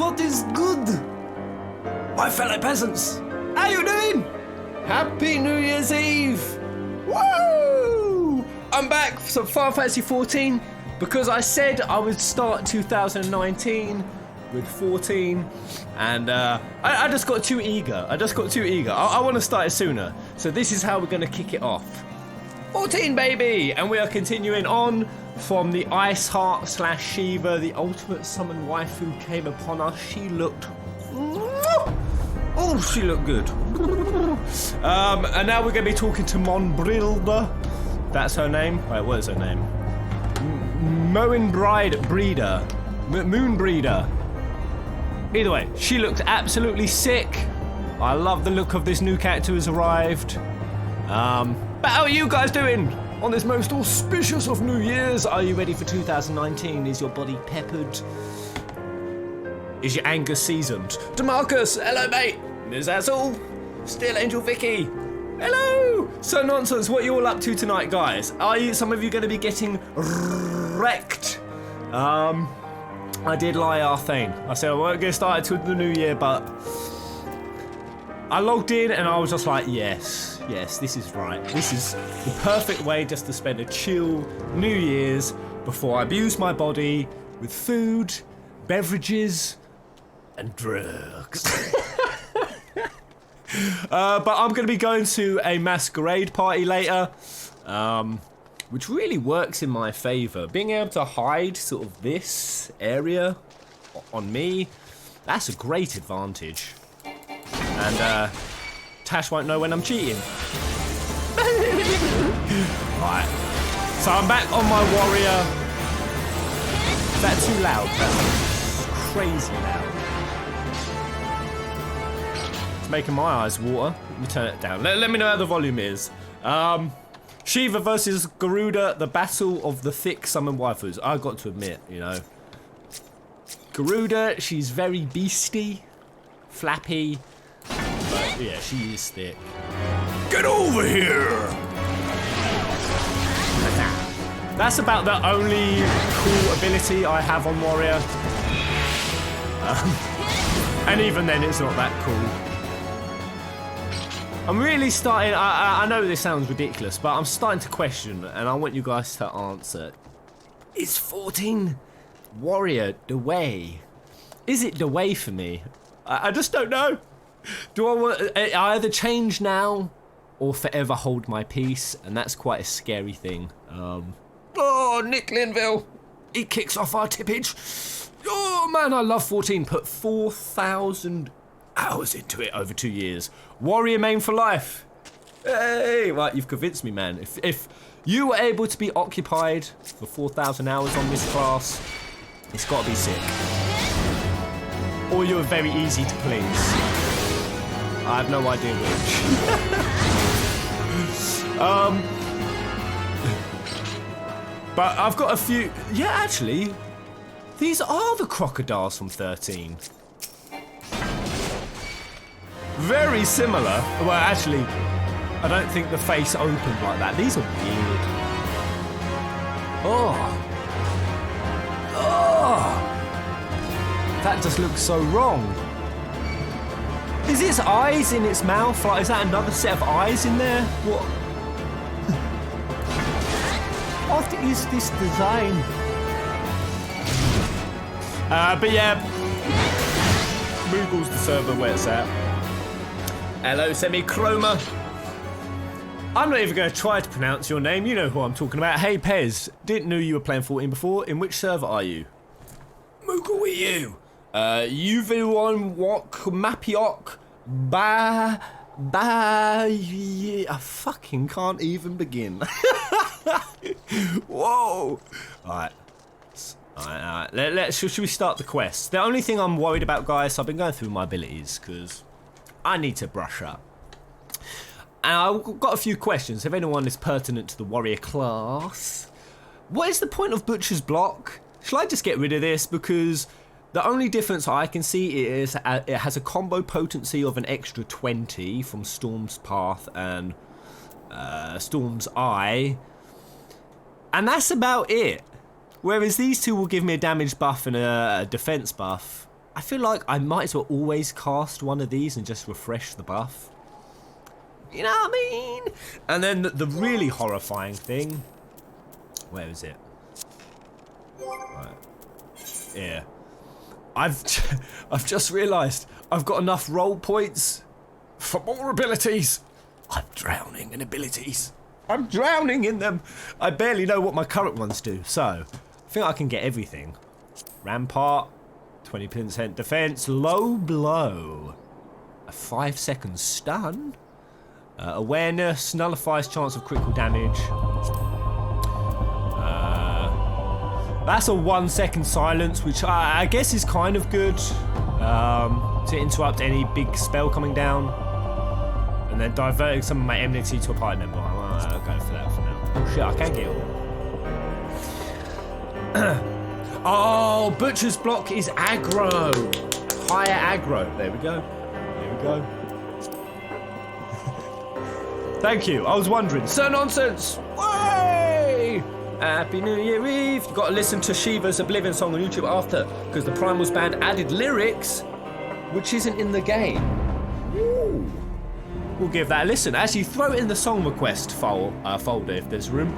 What is good? My fellow peasants, how you doing? Happy New Year's Eve! Woo! I'm back for some Final Fantasy 14 because I said I would start 2019 with 14, and I just got too eager. I want to start it sooner. So this is how we're going to kick it off. 14, baby! And we are continuing on from the Ice Heart / Shiva, the ultimate summon wife who came upon us. She looked... Oh, she looked good. And now we're going to be talking to Monbrilda. That's her name. Wait, what is her name? Moonbreeder. Either way, she looked absolutely sick. I love the look of this new character who's arrived. But how are you guys doing on this most auspicious of New Year's? Are you ready for 2019? Is your body peppered? Is your anger seasoned? DeMarcus, hello mate. Is that all? Still Angel Vicky. Hello. So nonsense, what are you all up to tonight, guys? Are you? Some of you going to be getting wrecked? I did lie, Arthane. I said I won't get started till the new year, but I logged in and I was just like, yes, this is right. This is the perfect way just to spend a chill New Year's before I abuse my body with food, beverages, and drugs. But I'm going to be going to a masquerade party later, which really works in my favour. Being able to hide sort of this area on me, that's a great advantage. And Tash won't know when I'm cheating. Right, so I'm back on my warrior. Is that too loud? That's crazy loud. It's making my eyes water. Let me turn it down. Let me know how the volume is. Shiva versus Garuda, the battle of the thick summon waifus. I got to admit, you know, Garuda, she's very beastie, flappy, but yeah, she is thick. Get over here! That's about the only cool ability I have on warrior, and even then, it's not that cool. I'm really starting, I know this sounds ridiculous, but I'm starting to question, and I want you guys to answer. Is 14 warrior the way? Is it the way for me? I just don't know. Do I want, I either change now or forever hold my peace, and that's quite a scary thing. Oh, Nick Linville, he kicks off our tippage. Oh man, I love 14. Put 4,000 hours into it over 2 years. Warrior main for life. Hey, right, you've convinced me, man. If you were able to be occupied for 4,000 hours on this class, it's got to be sick. Or you're very easy to please. I have no idea which. But I've got a few. Yeah, actually, these are the crocodiles from 13. Very similar. Well, actually, I don't think the face opened like that. These are weird. Oh. That just looks so wrong. Is its eyes in its mouth? Like, is that another set of eyes in there? What? What is this design? But yeah, Moogle's the server where it's at. Hello, Semi-Chroma. I'm not even going to try to pronounce your name. You know who I'm talking about. Hey, Pez. Didn't know you were playing 14 before. In which server are you? Moogle, are you? Uvilon Wok Mapiok I fucking can't even begin. Whoa. Alright. Alright. Should we start the quest? The only thing I'm worried about, guys, I've been going through my abilities because I need to brush up. And I've got a few questions, if anyone is pertinent to the warrior class. What is the point of Butcher's Block? Shall I just get rid of this? Because the only difference I can see is it has a combo potency of an extra 20 from Storm's Path and Storm's Eye. And that's about it. Whereas these two will give me a damage buff and a defense buff. I feel like I might as well always cast one of these and just refresh the buff. You know what I mean? And then the really horrifying thing. Where is it? Right. Yeah. I've just realised I've got enough role points for more abilities. I'm drowning in abilities. I'm drowning in them. I barely know what my current ones do, so I think I can get everything. Rampart, 20% defense, low blow, a 5-second stun, awareness, nullifies chance of critical damage. That's a 1-second silence, which I guess is kind of good to interrupt any big spell coming down. And then diverting some of my enmity to a party member. I'll go for that for now. Oh shit, I can get all. Oh, Butcher's Block is aggro. Higher aggro. There we go. There we go. Thank you. I was wondering. So nonsense. Way! Happy New Year Eve. You've got to listen to Shiva's Oblivion song on YouTube after, because the Primals band added lyrics, which isn't in the game. Ooh. We'll give that a listen. Actually, throw it in the song request folder if there's room.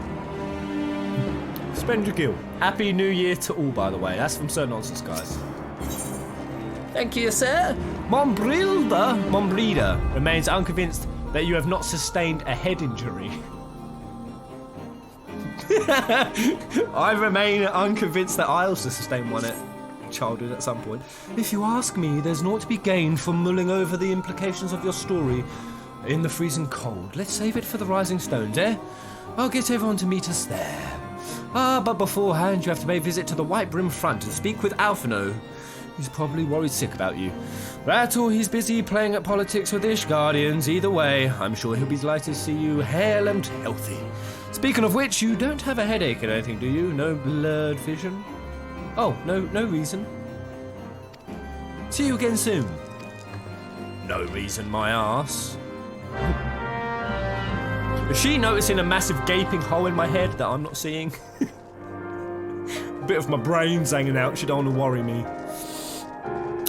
Spend your guild. Happy New Year to all, by the way. That's from So Nonsense, guys. Thank you, sir. Mombrida remains unconvinced that you have not sustained a head injury. I remain unconvinced that I also sustained one at childhood at some point. If you ask me, there's naught to be gained from mulling over the implications of your story in the freezing cold. Let's save it for the Rising Stones, eh? I'll get everyone to meet us there. But beforehand, you have to pay a visit to the White Brim front and speak with Alphino. He's probably worried sick about you. That or he's busy playing at politics with Ish Guardians. Either way, I'm sure he'll be delighted to see you hale and healthy. Speaking of which, you don't have a headache or anything, do you? No blurred vision? Oh, no reason. See you again soon. No reason, my arse. Is she noticing a massive gaping hole in my head that I'm not seeing? A bit of my brain's hanging out. She don't want to worry me.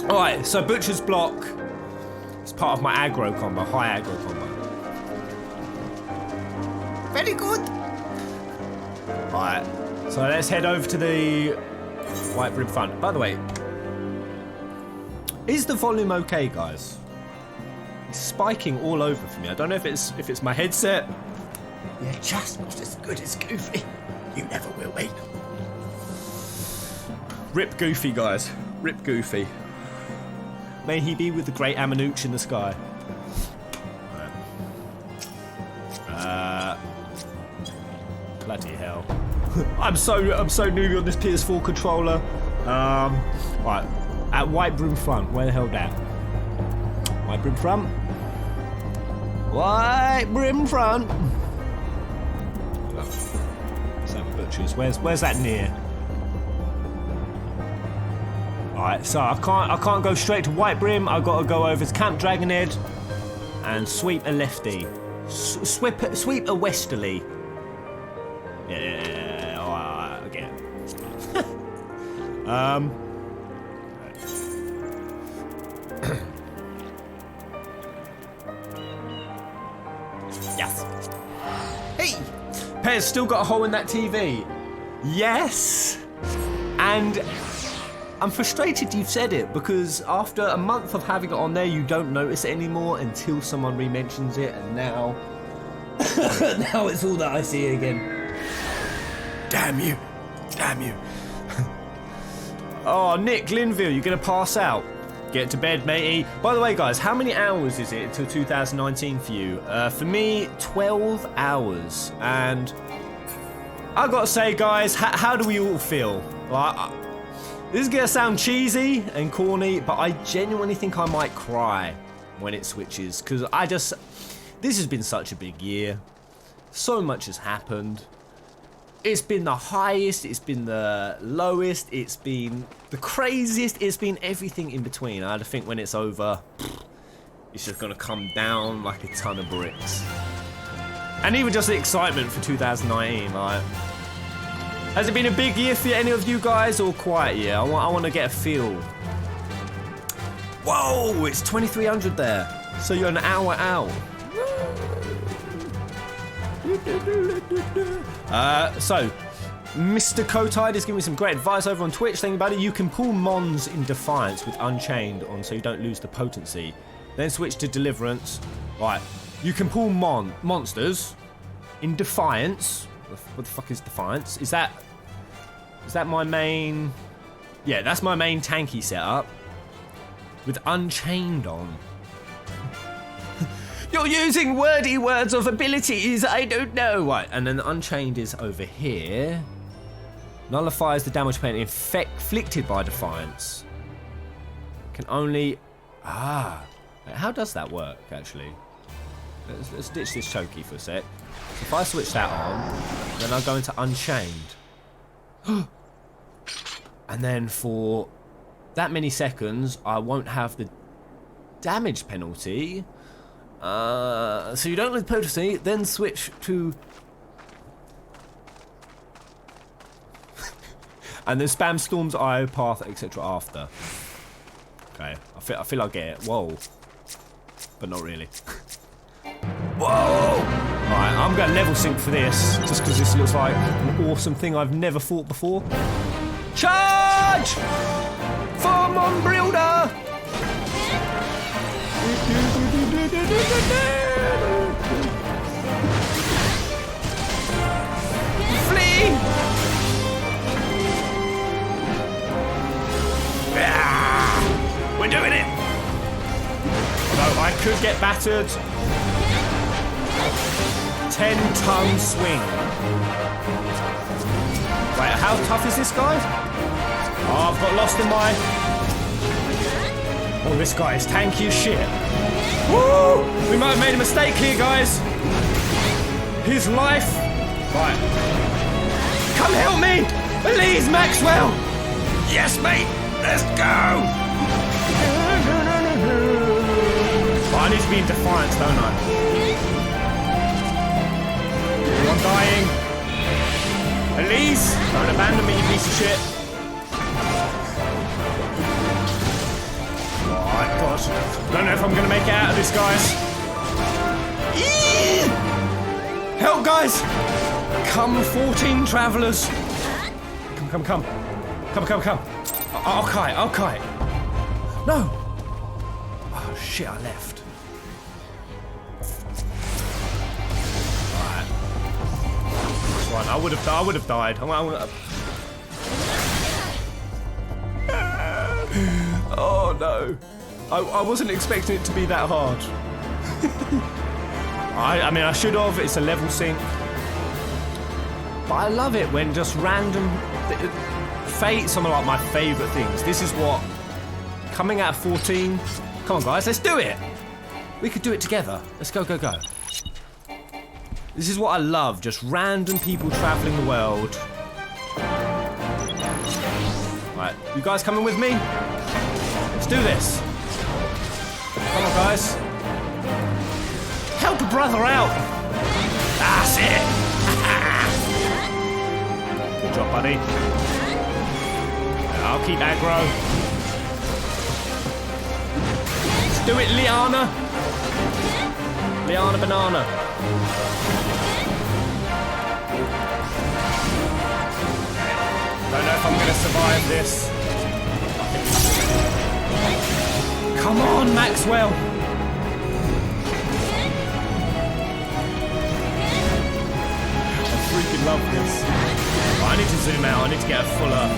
Alright, so Butcher's Block is part of my aggro combo, high aggro combo. Very good. Alright, so let's head over to the White Brim front. By the way, is the volume okay, guys? It's spiking all over for me. I don't know if it's my headset. You're just not as good as Goofy. You never will be. Rip Goofy, guys. Rip Goofy. May he be with the great Amanuch in the sky. Bloody hell. I'm so newbie on this PS4 controller. Right, at White Brim front. Where the hell that? White Brim front. White Brim front. Sam Butchers. Where's that near? Alright, so I can't go straight to White Brim. I've got to go over to Camp Dragonhead and sweep a lefty. Sweep a westerly. Yeah, alright, I get it. Yes. Hey! Pez, still got a hole in that TV. Yes! And I'm frustrated you've said it, because after a month of having it on there, you don't notice it anymore until someone re-mentions it, and now... now it's all that I see again. Damn you. Damn you. Oh, Nick Linville, you're going to pass out. Get to bed, matey. By the way, guys, how many hours is it until 2019 for you? For me, 12 hours. And I've got to say, guys, how do we all feel? Like, this is going to sound cheesy and corny, but I genuinely think I might cry when it switches. Because this has been such a big year. So much has happened. It's been the highest, it's been the lowest, it's been the craziest, it's been everything in between. I think when it's over, it's just going to come down like a ton of bricks. And even just the excitement for 2019, like... Has it been a big year for any of you guys, or quiet year? I want to get a feel. Whoa, it's 2300 there. So you're an hour out. So, Mr. Kotide is giving me some great advice over on Twitch. Thank you, buddy. You can pull Mons in Defiance with Unchained on so you don't lose the potency. Then switch to Deliverance. Right, you can pull monsters in Defiance. What the fuck is Defiance? Is that my main... Yeah, that's my main tanky setup. With Unchained on. You're using wordy words of abilities, I don't know. Right, and then Unchained is over here. Nullifies the damage penalty inflicted by Defiance. Can only... How does that work, actually? Let's ditch this Choky for a sec. So if I switch that on, then I'll go into Unchained. And then for that many seconds, I won't have the damage penalty. So you don't lose potency, then switch to... and then spam Storm's Eye, Path, etc. after. Okay, I feel I get it. Whoa. But not really. Whoa! Alright, I'm going to level sync for this, just because this looks like an awesome thing I've never fought before. Charge! For Monbrilder! Flee! Ah, we're doing it! Although I could get battered. 10-ton swing. Wait, how tough is this guy? Oh, I've got lost in my... Oh, this guy is tanky as shit. Woo! We might have made a mistake here, guys. His life... Right. Come help me! Please, Maxwell! Yes, mate! Let's go! Oh, I need to be in Defiance, don't I? I'm dying. Elise! Don't abandon me, you piece of shit. Oh my gosh. Don't know if I'm going to make it out of this, guys. Eee! Help, guys! Come, 14 travellers. Come. Come. Okay. No! Oh, shit, I left. Right, I would have died. Oh no. I wasn't expecting it to be that hard. I mean, I should have. It's a level sync. But I love it when just random... Fate's some of like my favourite things. This is what... Coming out of 14... Come on, guys, let's do it. We could do it together. Let's go. This is what I love, just random people travelling the world. Right, you guys coming with me? Let's do this. Come on, guys. Help a brother out. That's it. Good job, buddy. I'll keep aggro. Let's do it, Liana. Liana Banana. Don't know if I'm going to survive this. Come on, Maxwell. I freaking love this. I need to zoom out. I need to get a fuller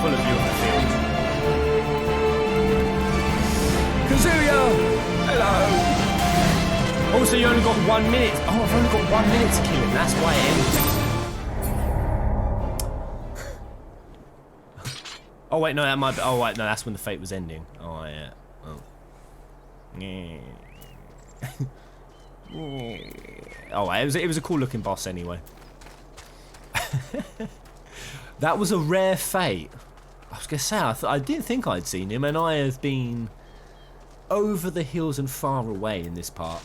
view of the field. Kazuya! Hello! Also, you only got 1 minute. Oh, I've only got 1 minute to kill him. That's why it ended. Oh wait, no, that might be... Oh wait, no, that's when the fate was ending. Oh yeah. Oh. Yeah. Oh, it was a cool looking boss anyway. That was a rare fate. I was gonna say, I didn't think I'd seen him, and I have been over the hills and far away in this part.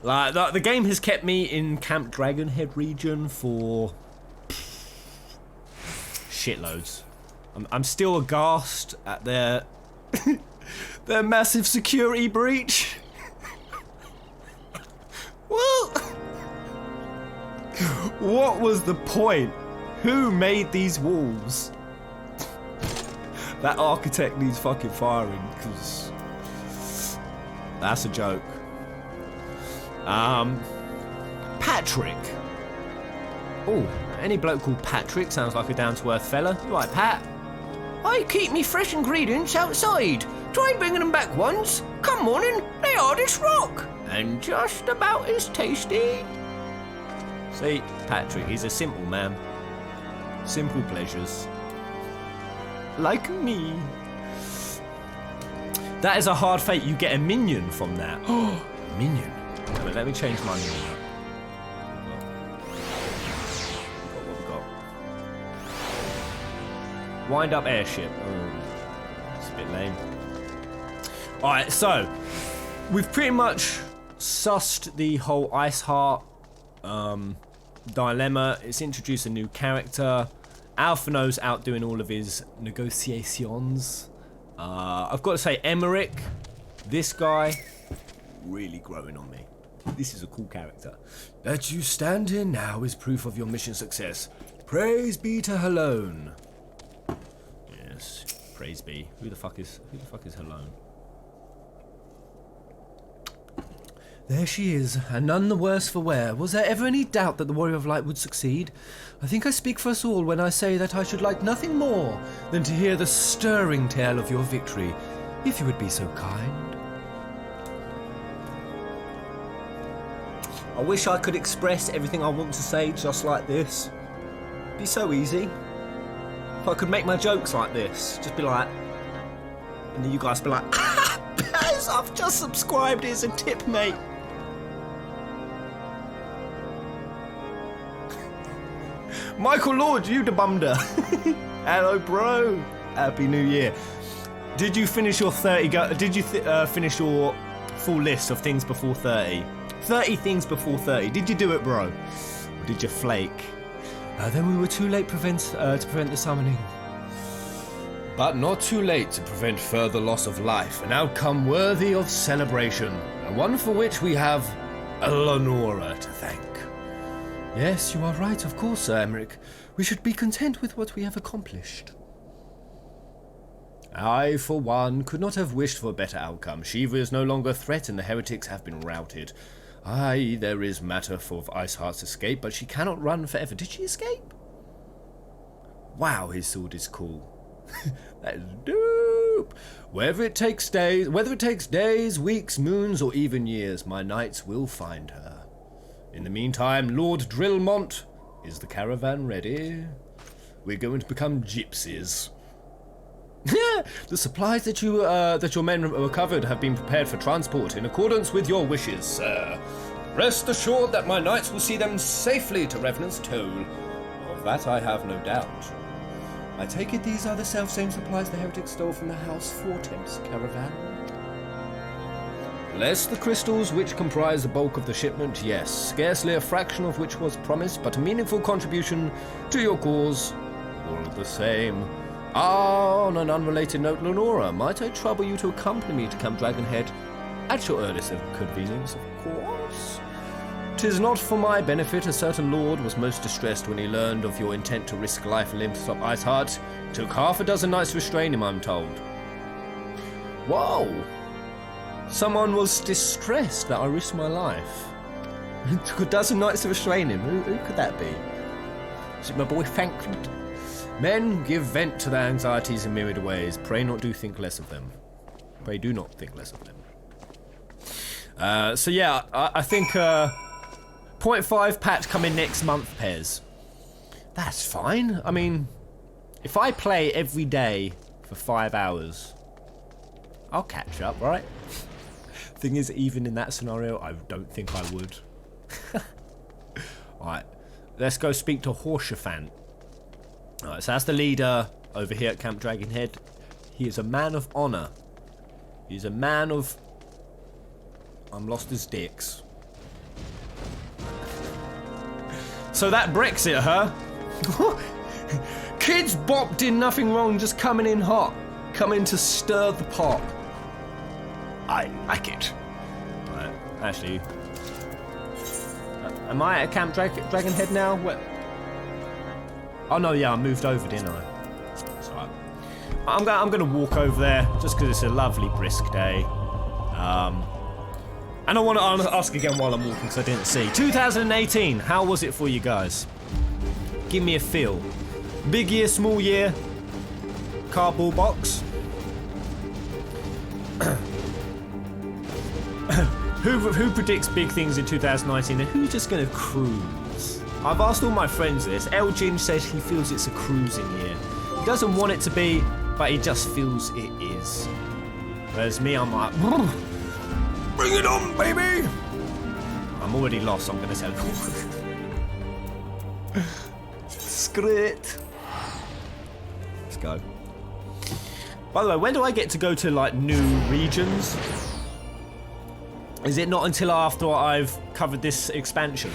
Like the game has kept me in Camp Dragonhead region for shitloads. I'm still aghast at their Their massive security breach. What was the point? Who made these walls? That architect needs fucking firing, because that's a joke. Patrick. Oh, any bloke called Patrick sounds like a down-to-earth fella. You right, Pat? I keep me fresh ingredients outside. Try bringing them back once. Come morning, they are this rock. And just about as tasty. See, Patrick, he's a simple man. Simple pleasures. Like me. That is a hard fate. You get a minion from that. Oh, minion. Wait, let me change my minion. What we got? Wind up airship. Oh, it's a bit lame. Alright, so we've pretty much sussed the whole Ice Heart dilemma. It's introduced a new character. Alphino's out doing all of his negotiations. I've got to say, Emmerich, this guy, really growing on me. This is a cool character. That you stand here now is proof of your mission success. Praise be to Helone. Yes, praise be. Who the fuck is Helone? There she is, and none the worse for wear. Was there ever any doubt that the Warrior of Light would succeed? I think I speak for us all when I say that I should like nothing more than to hear the stirring tale of your victory, if you would be so kind. I wish I could express everything I want to say just like this. It'd be so easy. If I could make my jokes like this, just be like, and then you guys be like, Pez, I've just subscribed, here's a tip, mate. Michael Lord, you the bumder. Hello, bro. Happy New Year. Did you finish your 30? Did you finish your full list of things before 30? 30 things before 30. Did you do it, bro? Or did you flake? Then we were too late to prevent the summoning. But not too late to prevent further loss of life. An outcome worthy of celebration, and one for which we have Eleonora to thank. Yes, you are right, of course, Sir Emmerich. We should be content with what we have accomplished. I, for one, could not have wished for a better outcome. Shiva is no longer a threat, and the heretics have been routed. Aye, there is matter for Iceheart's escape, but she cannot run forever. Did she escape? Wow, his sword is cool. That is dope. Whether it takes days, weeks, moons, or even years, my knights will find her. In the meantime, Lord Drillmont, is the caravan ready? We're going to become gypsies. The supplies that your men recovered have been prepared for transport in accordance with your wishes, sir. Rest assured that my knights will see them safely to Revenant's Toll. Of that I have no doubt. I take it these are the self-same supplies the heretics stole from the House Fortemps caravan? Less the crystals which comprise the bulk of the shipment, yes. Scarcely a fraction of which was promised, but a meaningful contribution to your cause. All the same. Ah, on an unrelated note, Lenora, might I trouble you to accompany me to Camp Dragonhead? At your earliest convenience, of course. 'Tis not for my benefit. A certain lord was most distressed when he learned of your intent to risk life and limb to stop Iceheart. Took half a dozen nights to restrain him, I'm told. Whoa! Someone was distressed that I risked my life. It took a dozen nights to restrain him. Who could that be? Is it my boy Frankfurt? Men give vent to their anxieties in myriad ways. Pray not do think less of them. Pray do not think less of them. So yeah, I think 0.5 patch coming next month, Pez. That's fine. I mean, if I play every day for 5 hours, I'll catch up, right? Thing is, even in that scenario, I don't think I would. Alright, let's go speak to Horshaphant. Alright, so that's the leader over here at Camp Dragonhead. He is a man of honour. He's a man of... I'm lost as dicks. So that Brexit, huh? Kids Bop did nothing wrong, just coming in hot. coming to stir the pot. I like it. Right, actually, am I at Camp Dragon Head now? Where? Oh no, yeah, I moved over, didn't I? It's alright. I'm gonna walk over there just because it's a lovely brisk day. And I want to ask again while I'm walking because I didn't see. 2018, how was it for you guys? Give me a feel. Big year, small year, cardboard box. Who predicts big things in 2019 and who's just going to cruise? I've asked all my friends this. Elgin says he feels it's a cruising year. He doesn't want it to be, but he just feels it is. Whereas me, I'm like, bring it on, baby! I'm already lost, so I'm going to say, screw it. Let's go. By the way, when do I get to go to, like, new regions? Is it not until after I've covered this expansion?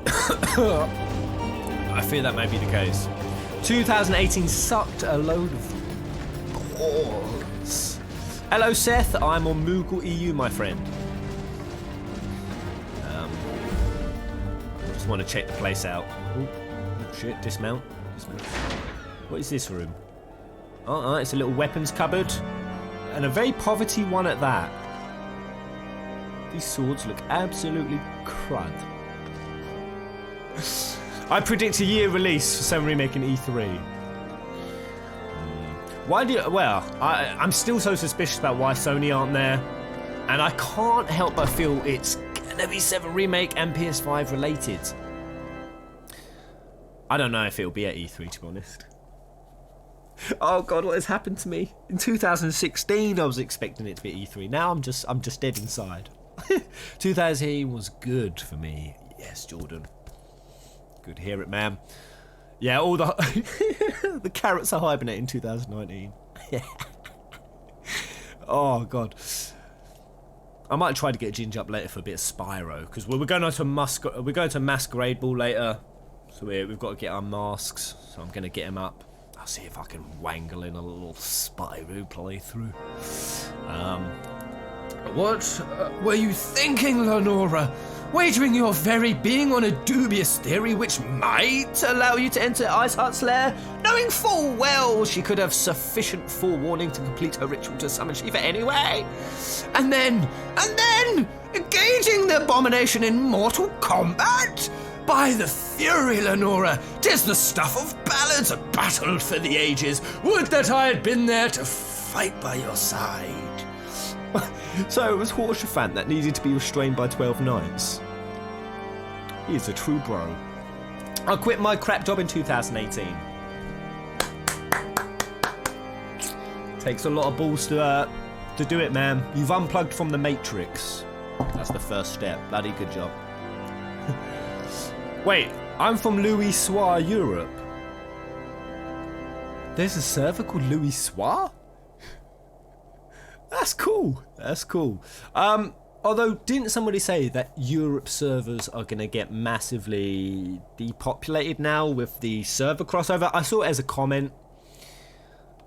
I fear that may be the case. 2018 sucked a load of balls. Hello, Seth. I'm on Moogle EU, my friend. I just want to check the place out. Oh, shit. Dismount. What is this room? Oh, it's a little weapons cupboard. And a very poverty one at that. These swords look absolutely crud. I predict a year release for 7 Remake and E3. Why do you... Well, I'm still so suspicious about why Sony aren't there. And I can't help but feel it's gonna be 7 Remake and PS5 related. I don't know if it'll be at E3, to be honest. Oh god, what has happened to me? In 2016 I was expecting it to be at E3. Now I'm just dead inside. 2018 was good for me. Yes, Jordan. Good to hear it, man. Yeah, all the the carrots are hibernating in 2019. Oh god. I might try to get Ginger up later for a bit of Spyro because we're going to Masquerade Ball later. So we've got to get our masks. So I'm going to get him up. I'll see if I can wangle in a little Spyro playthrough. What were you thinking, Lenora? Wagering your very being on a dubious theory which might allow you to enter Iceheart's lair, knowing full well she could have sufficient forewarning to complete her ritual to summon Shiva anyway? And then, engaging the abomination in mortal combat? By the fury, Lenora, 'tis the stuff of ballads, a battle for the ages. Would that I had been there to fight by your side. So it was Horshaphant that needed to be restrained by 12 knights. He is a true bro. I quit my crap job in 2018. Takes a lot of balls to do it, man. You've unplugged from the Matrix. That's the first step. Bloody good job. Wait, I'm from Louis Soir, Europe. There's a server called Louis Soir? That's cool. That's cool. Although, didn't somebody say that Europe servers are going to get massively depopulated now with the server crossover? I saw it as a comment.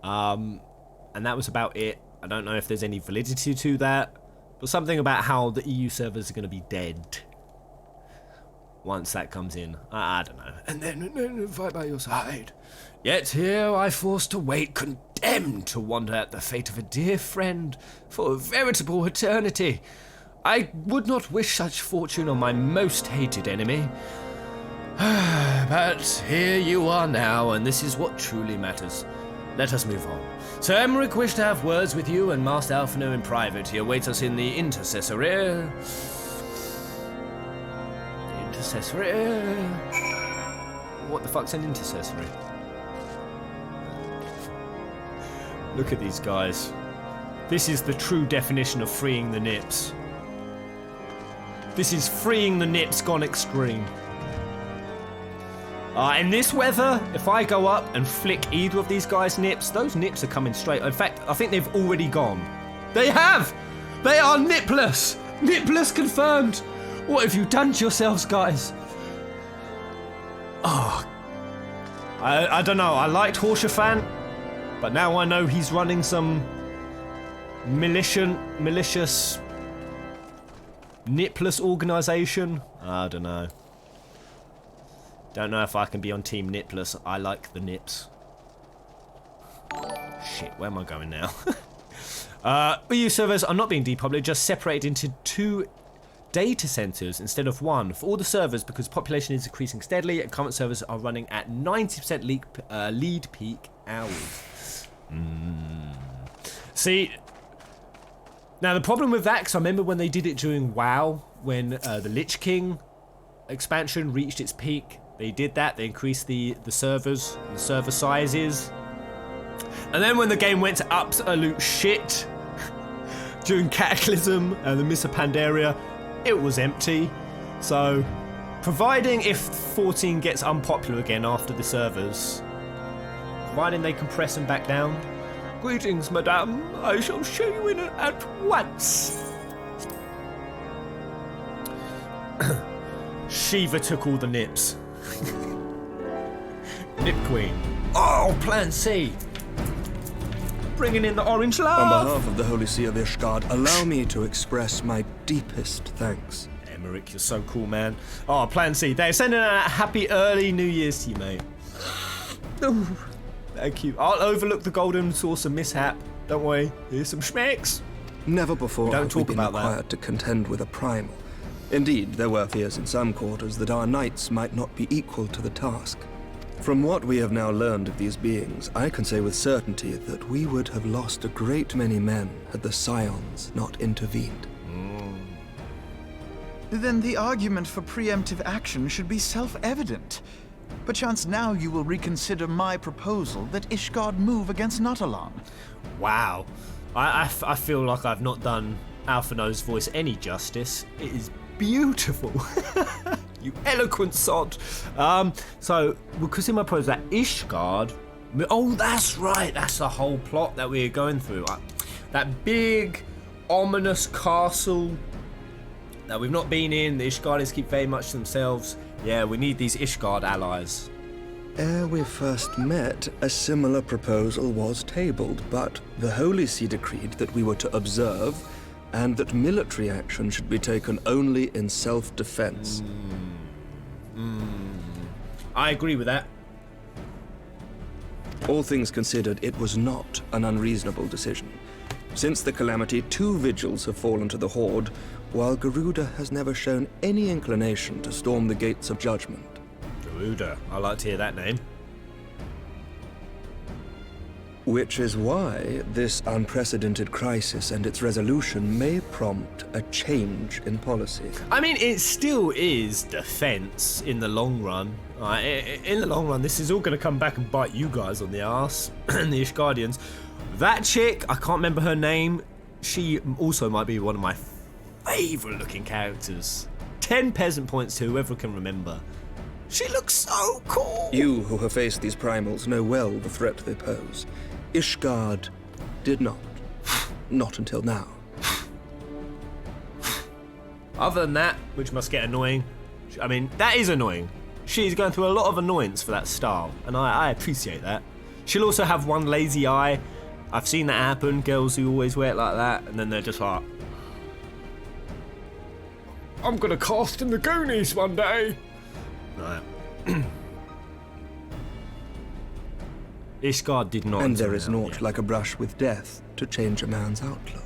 And that was about it. I don't know if there's any validity to that. But something about how the EU servers are going to be dead once that comes in. I don't know. And then fight by your side. Yet here I forced to wait, condemned to wonder at the fate of a dear friend for a veritable eternity. I would not wish such fortune on my most hated enemy. But here you are now, and this is what truly matters. Let us move on. Sir Emmerich wished to have words with you and Master Alphino in private. He awaits us in the intercessory. What the fuck's an intercessory? Look at these guys. This is the true definition of freeing the nips. This is freeing the nips gone extreme. In this weather, if I go up and flick either of these guys' nips, those nips are coming straight. In fact, I think they've already gone. They have! They are nipless! Nipless confirmed! What have you done to yourselves, guys? Oh. I don't know. I liked Horshaphant. But now I know he's running some malicious nipless organisation. I don't know. Don't know if I can be on Team Nipless. I like the nips. Shit, where am I going now? EU servers are not being depopulated, just separated into 2 data centers instead of 1 for all the servers because population is increasing steadily and current servers are running at 90% lead peak hours. See, now the problem with that, because I remember when they did it during WoW, when the Lich King expansion reached its peak, they did that, they increased the servers, the server sizes. And then when the game went to absolute shit during Cataclysm and the Mists of Pandaria, it was empty. So, providing if 14 gets unpopular again after the servers, providing they compress them back down, greetings, madame, I shall show you in at once. Shiva took all the nips. Nip Queen. Oh, Plan C. Bringing in the orange love. On behalf of the Holy See of Ishgard, allow me to express my deepest thanks. Emmerich, you're so cool, man. Oh, Plan C. They're sending out a happy early New Year's to you, mate. Ooh, thank you. I'll overlook the golden saucer mishap. Don't worry. Here's some schmecks. Never before Don't have we talk been about that. required to contend with a primal. Indeed, there were fears in some quarters that our knights might not be equal to the task. From what we have now learned of these beings, I can say with certainty that we would have lost a great many men had the Scions not intervened. Then the argument for preemptive action should be self-evident. Perchance now you will reconsider my proposal that Ishgard move against Nautalon. Wow. I feel like I've not done Alphino's voice any justice. It is beautiful. You eloquent sod. So, because in my proposal that Ishgard... Oh, that's right. That's the whole plot that we're going through. That big, ominous castle that we've not been in. The Ishgardis keep very much to themselves. Yeah, we need these Ishgard allies. Ere we first met, a similar proposal was tabled, but the Holy See decreed that we were to observe and that military action should be taken only in self-defense. I agree with that. All things considered, it was not an unreasonable decision. Since the calamity, 2 vigils have fallen to the Horde, while Garuda has never shown any inclination to storm the gates of judgment. Garuda. I like to hear that name. Which is why this unprecedented crisis and its resolution may prompt a change in policy. I mean, it still is defense in the long run. In the long run, this is all going to come back and bite you guys on the arse, and the Ishgardians. That chick, I can't remember her name. She also might be one of my favourite looking characters. 10 peasant points to whoever can remember. She looks so cool. You who have faced these primals know well the threat they pose. Ishgard did not. Not until now. Other than that, which must get annoying, I mean, that is annoying. She's going through a lot of annoyance for that style, and I appreciate that. She'll also have one lazy eye. I've seen that happen, girls who always wear it like that, and then they're just like, I'm gonna cast in the Goonies one day. Right. Ishgard did not. And there is naught like a brush with death to change a man's outlook.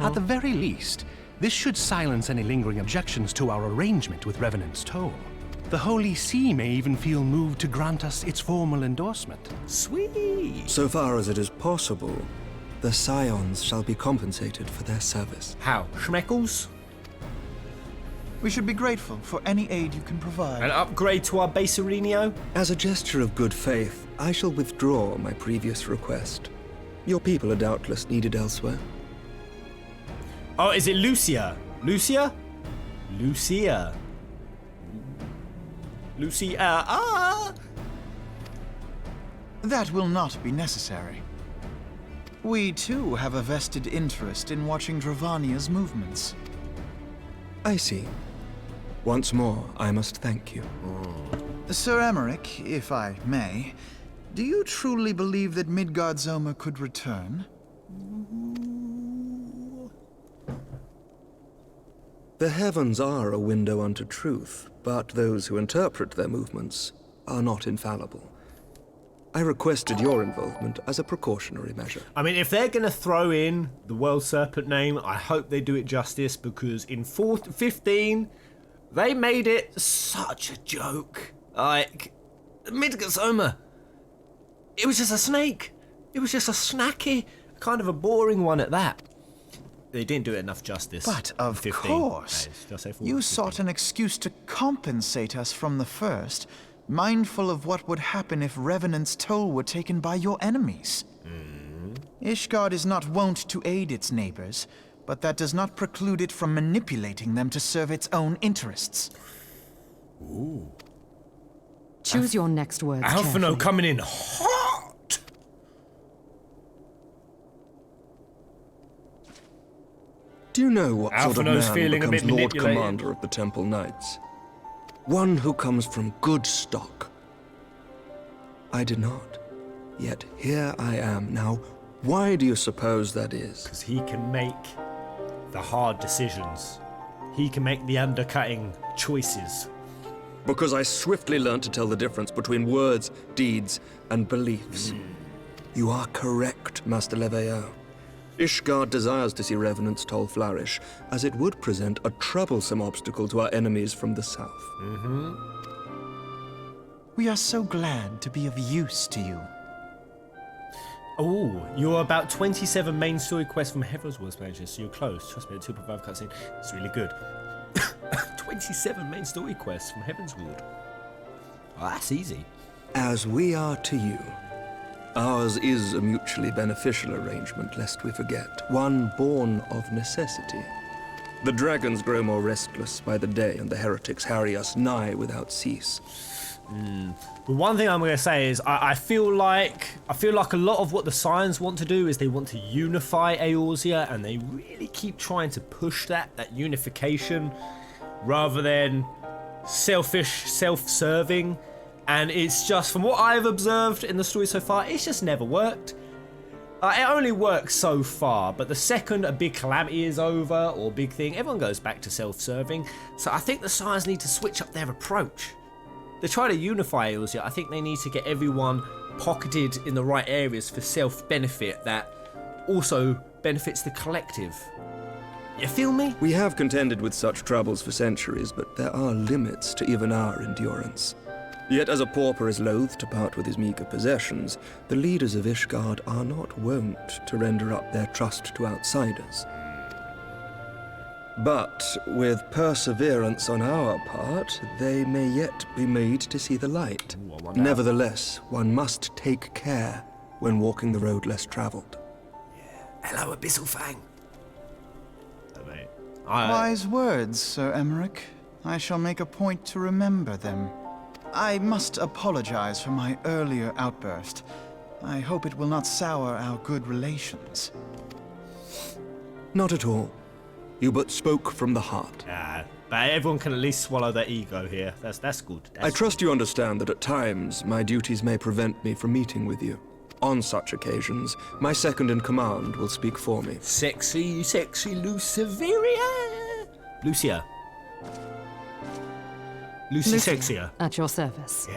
At the very least, this should silence any lingering objections to our arrangement with Revenant's Toll. The Holy See may even feel moved to grant us its formal endorsement. Sweet. So far as it is possible, the Scions shall be compensated for their service. How? Schmeckles? We should be grateful for any aid you can provide. An upgrade to our base Arenio? As a gesture of good faith, I shall withdraw my previous request. Your people are doubtless needed elsewhere. Oh, is it Lucia? Lucia? Lucia. Lucia. Ah! That will not be necessary. We too have a vested interest in watching Dravania's movements. I see. Once more, I must thank you. Sir Emmerich, if I may, Do you truly believe that Midgard Zoma could return? The heavens are a window unto truth, but those who interpret their movements are not infallible. I requested your involvement as a precautionary measure. I mean, if they're going to throw in the World Serpent name, I hope they do it justice, because in 15, they made it such a joke. Like, Midgard, it was just a snake. It was just a snacky, kind of a boring one at that. They didn't do it enough justice. But of 15. course, Did I say 14? you sought an excuse to compensate us from the first, mindful of what would happen if Revenant's toll were taken by your enemies. Ishgard is not wont to aid its neighbors, but that does not preclude it from manipulating them to serve its own interests. Ooh. Choose your next words Alphino carefully. coming in hot. Do you know what sort of Alphino's man feeling a becomes bit Lord manipulated. Commander of the Temple Knights? One who comes from good stock. I did not. Yet here I am now. Why do you suppose that is? Because he can make the hard decisions. He can make the undercutting choices. Because I swiftly learned to tell the difference between words, deeds, and beliefs. You are correct, Master Leveilleur. Ishgard desires to see Revenant's toll flourish, as it would present a troublesome obstacle to our enemies from the south. We are so glad to be of use to you. Oh, you're about 27 main story quests from Heaven's Word Manager, so you're close. Trust me, the 2.5 cutscene. It's really good. 27 main story quests from Heaven's Ward. Oh, that's easy. As we are to you. Ours is a mutually beneficial arrangement, lest we forget, one born of necessity. The dragons grow more restless by the day, and the heretics harry us nigh without cease. But one thing I'm going to say is I feel like a lot of what the Scions want to do is they want to unify Eorzea, and they really keep trying to push that unification rather than selfish, self-serving. And it's just, from what I've observed in the story so far, it's just never worked. It only works so far, but the second a big calamity is over, or big thing, everyone goes back to self-serving. So I think the Scions need to switch up their approach. They try to unify Eorzea. I think they need to get everyone pocketed in the right areas for self-benefit that also benefits the collective. You feel me? We have contended with such troubles for centuries, but there are limits to even our endurance. Yet as a pauper is loath to part with his meager possessions, the leaders of Ishgard are not wont to render up their trust to outsiders. But with perseverance on our part, they may yet be made to see the light. Ooh, I wonder. Nevertheless, one must take care when walking the road less travelled. Hello, Abyssal Fang. Wise words, Sir Emmerich. I shall make a point to remember them. I must apologize for my earlier outburst. I hope it will not sour our good relations. Not at all. You but spoke from the heart. But everyone can at least swallow their ego here. That's good. I trust you understand that at times my duties may prevent me from meeting with you. On such occasions, my second-in-command will speak for me. Sexy Luciferia. Lucia. Lucy Lucia, Sexier. at your service.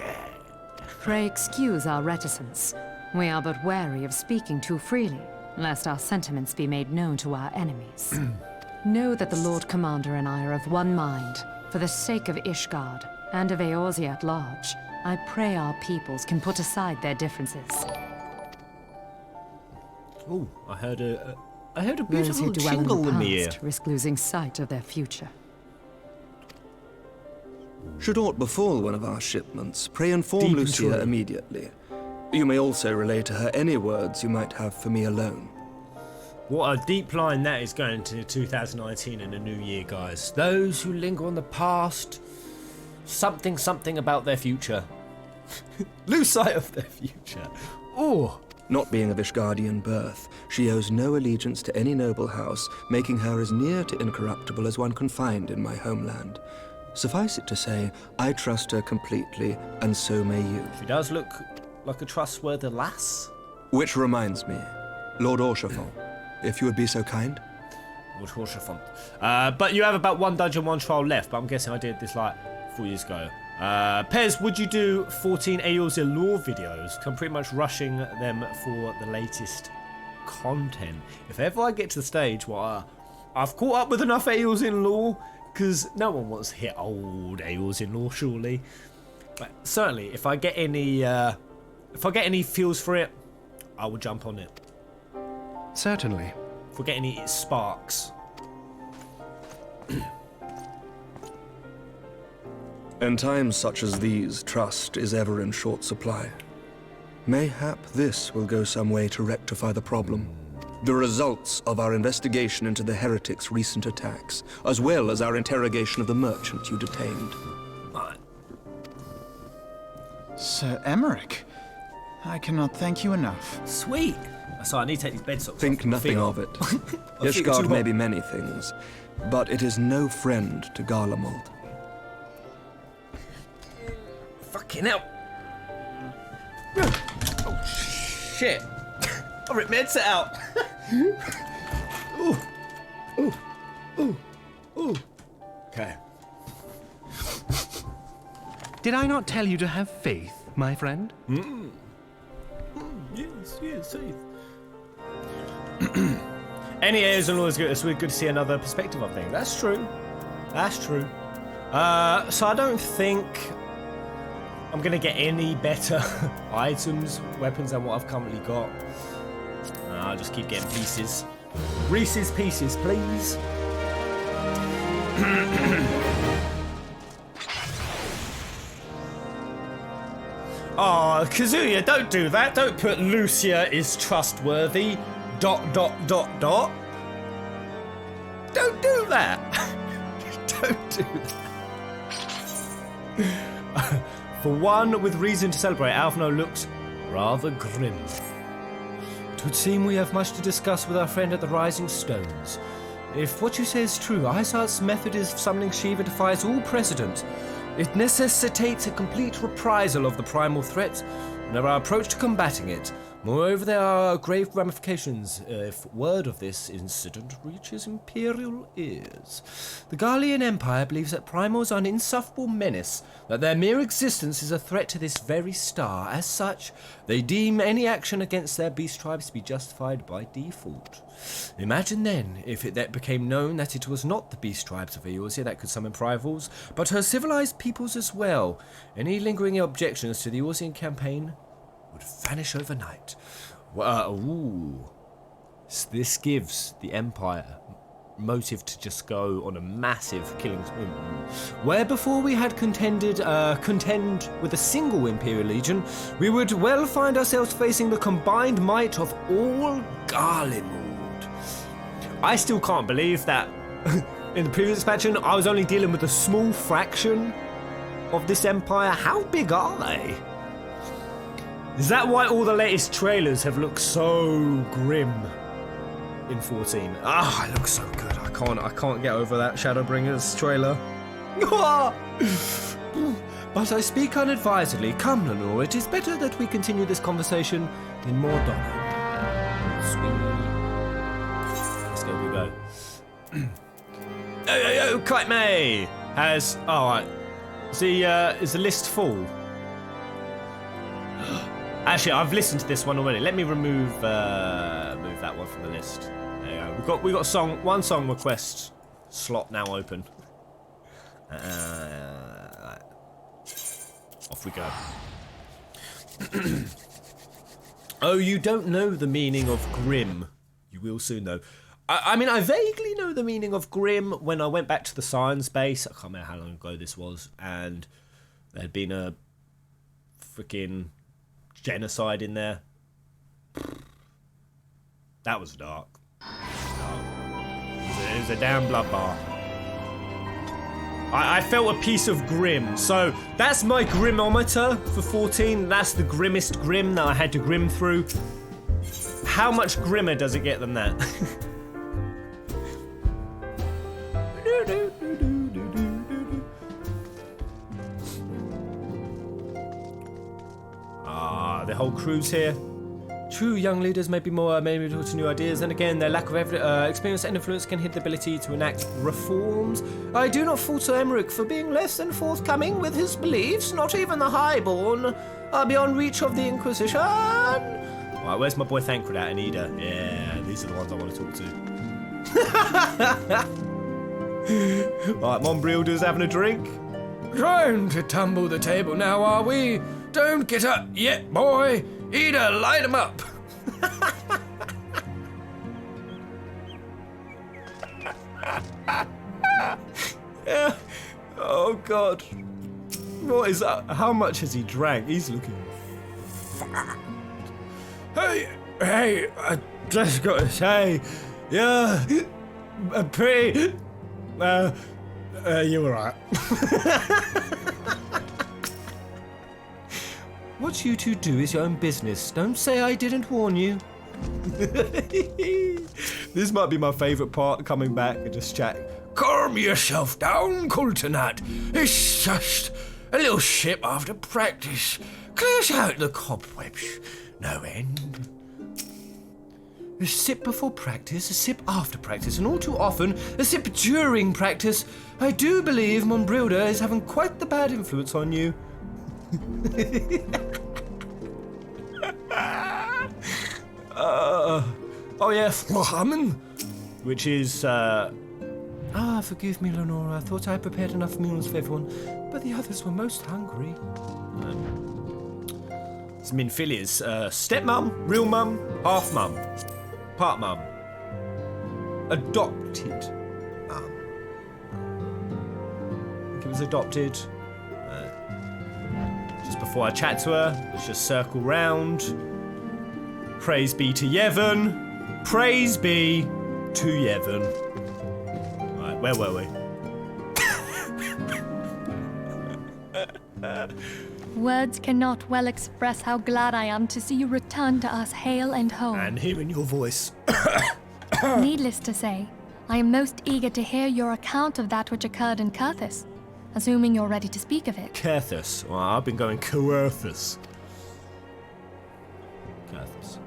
Pray excuse our reticence. We are but wary of speaking too freely, lest our sentiments be made known to our enemies. Know that the Lord Commander and I are of one mind. For the sake of Ishgard, and of Eorzea at large, I pray our peoples can put aside their differences. Oh, I heard a Those beautiful who dwell in jingle in the the ear. past risk losing sight of their future. Should aught befall one of our shipments, pray inform Deep and Lucia true. immediately. You may also relay to her any words you might have for me alone. What a deep line that is going to 2019 and the new year, guys. Those who linger on the past, something about their future. Lose sight of their future. Oh. Not being of Ishgardian birth, she owes no allegiance to any noble house, making her as near to incorruptible as one can find in my homeland. Suffice it to say, I trust her completely, and so may you. She does look like a trustworthy lass. Which reminds me, Lord Orchefort, if you would be so kind. Lord Orchefort. But you have about 1 dungeon, 1 trial left, but I'm guessing I did this like 4 years ago. Pez, would you do 14 Eos in Lore videos? I'm pretty much rushing them for the latest content. If ever I get to the stage where I've caught up with enough Eos in Lore, because no one wants to hit old Eos in Lore, surely. But certainly, if I get any feels for it, I will jump on it. Certainly. If we get any sparks. In times such as these, trust is ever in short supply. Mayhap this will go some way to rectify the problem. The results of our investigation into the heretics' recent attacks, as well as our interrogation of the merchant you detained. Sir Emmerich, I cannot thank you enough. Sweet. So I need to take these bed socks Think off. nothing of it. Ishgard may be many things, but it is no friend to Garlemald. Fucking hell. Oh, shit. I ripped my headset out. Ooh. Ooh. Ooh. Ooh. Okay. Did I not tell you to have faith, my friend? Yes, faith. Any Eos and always good. It's good to see another perspective of things. That's true. That's true. So I don't think I'm gonna get any better items, weapons than what I've currently got. I'll just keep getting pieces. Reese's Pieces, please. Oh, Kazuya, don't do that. Don't put Lucia is trustworthy. ... Don't do that. Don't do that. For one with reason to celebrate, Alphino looks rather grim. It would seem we have much to discuss with our friend at the Rising Stones. If what you say is true, Isart's method of summoning Shiva defies all precedent. It necessitates a complete reprisal of the primal threat and our approach to combating it. Moreover, there are grave ramifications if word of this incident reaches Imperial ears. The Garlean Empire believes that primals are an insufferable menace, that their mere existence is a threat to this very star. As such, they deem any action against their beast tribes to be justified by default. Imagine then, if it that became known that it was not the beast tribes of Eorzea that could summon primals, but her civilized peoples as well. Any lingering objections to the Eorzean campaign would vanish overnight. This gives the Empire motive to just go on a massive killing spree. Where before we had contend with a single Imperial Legion, we would well find ourselves facing the combined might of all Garlemald. I still can't believe that in the previous expansion I was only dealing with a small fraction of this empire. How big are they? Is that why all the latest trailers have looked so grim in 14? Ah, it looks so good. I can't get over that Shadowbringers trailer. But I speak unadvisedly. Come, Lenore, it is better that we continue this conversation in more Mordor. Sweet. Let's go, we go. Yo, Kite May has... Alright. Is the list full? Actually, I've listened to this one already. Let me remove move that one from the list. There you go. We got one song request slot now open. Off we go. Oh, you don't know the meaning of grim. You will soon though. I mean, I vaguely know the meaning of grim when I went back to the science base. I can't remember how long ago this was, and there had been a freaking genocide in there. That was dark. It was a damn bloodbath. I felt a piece of grim. So that's my grimometer for 14. That's the grimmest grim that I had to grim through. How much grimmer does it get than that? the whole crew's here. True young leaders may be more amenable to new ideas, and again, their lack of experience and influence can hinder the ability to enact reforms. I do not fault Sir Emmerich for being less than forthcoming with his beliefs. Not even the highborn are beyond reach of the Inquisition. Right, where's my boy Thancred at and Ida? Yeah, these are the ones I want to talk to. Right, Montbrilder's having a drink. Trying to tumble the table now, are we? Don't get up yet, boy. Ida, light 'em up. Yeah. Oh, God. What is that? How much has he drank? He's looking fat. Hey, I just got to say, Yeah. Pretty. You're alright. What you two do is your own business. Don't say I didn't warn you. This might be my favourite part, coming back and just chatting. calm yourself down, Coultonat. It's just a little sip after practice. Clears out the cobwebs. No end. A sip before practice, a sip after practice, and all too often, a sip during practice. I do believe Montbrilder is having quite the bad influence on you. Oh yeah, Flamen, which is, forgive me, Lenora. I thought I prepared enough meals for everyone, but the others were most hungry. It's Minfilia's stepmum, real mum, half mum, part mum, adopted mum. I think it was adopted. Just before I chat to her, let's just circle round. Praise be to Yevon. Praise be to Yevon. Right, where were we? Words cannot well express how glad I am to see you return to us hale and whole. And hearing your voice. Needless to say, I am most eager to hear your account of that which occurred in Curthis, assuming you're ready to speak of it. Curthis. Well, I've been going Coerthis. Curthis.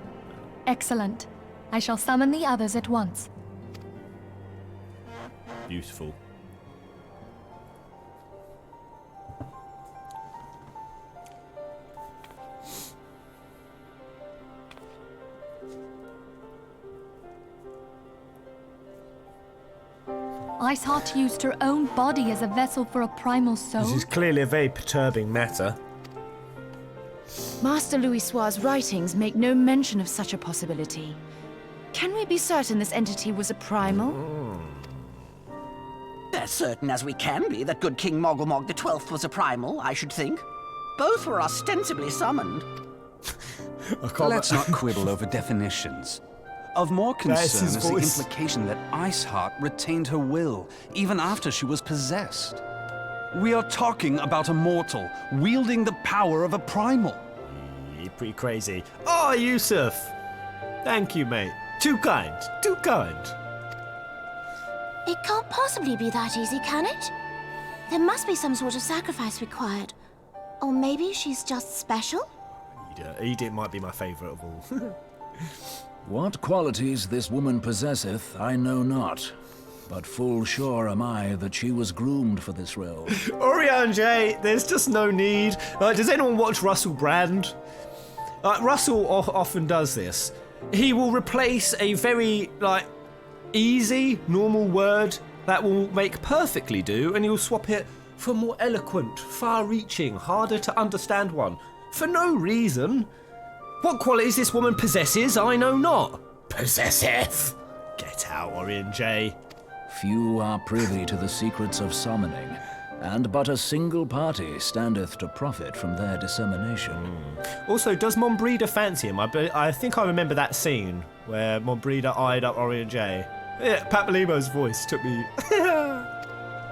Excellent. I shall summon the others at once. Beautiful. Iceheart used her own body as a vessel for a primal soul. This is clearly a very perturbing matter. Master Louisoir's writings make no mention of such a possibility. Can we be certain this entity was a primal? As certain as we can be that good King Mogglemog the 12th was a primal, I should think. Both were ostensibly summoned. Let's not quibble over definitions. Of more concern is the implication that Iceheart retained her will, even after she was possessed. We are talking about a mortal, wielding the power of a primal. You're pretty crazy. Oh, Yusuf! Thank you, mate. Too kind. Too kind. It can't possibly be that easy, can it? There must be some sort of sacrifice required. Or maybe she's just special? Edith might be my favourite of all. What qualities this woman possesseth, I know not. But full sure am I that she was groomed for this role. Orion J, there's just no need. Does anyone watch Russell Brand? Russell often does this. He will replace a very, easy, normal word that will make perfectly do, and he'll swap it for a more eloquent, far-reaching, harder to understand one. For no reason. What qualities this woman possesses, I know not. Possesseth. Get out, Orion J. Few are privy to the secrets of summoning, and but a single party standeth to profit from their dissemination. Also, does Montbrilder fancy him? I think I remember that scene where Montbrilder eyed up Orion J. Yeah, Papalimo's voice took me...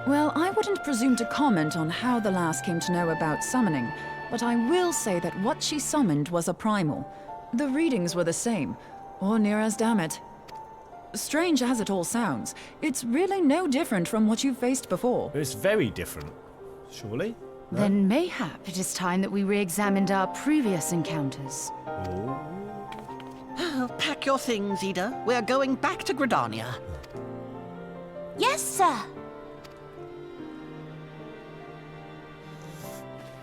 Well, I wouldn't presume to comment on how the lass came to know about summoning, but I will say that what she summoned was a primal. The readings were the same, or near as damn it. Strange as it all sounds, it's really no different from what you've faced before. It's very different, surely? Then mayhap it is time that we re-examined our previous encounters. Oh, pack your things, Ida. We're going back to Gridania. Yes, sir.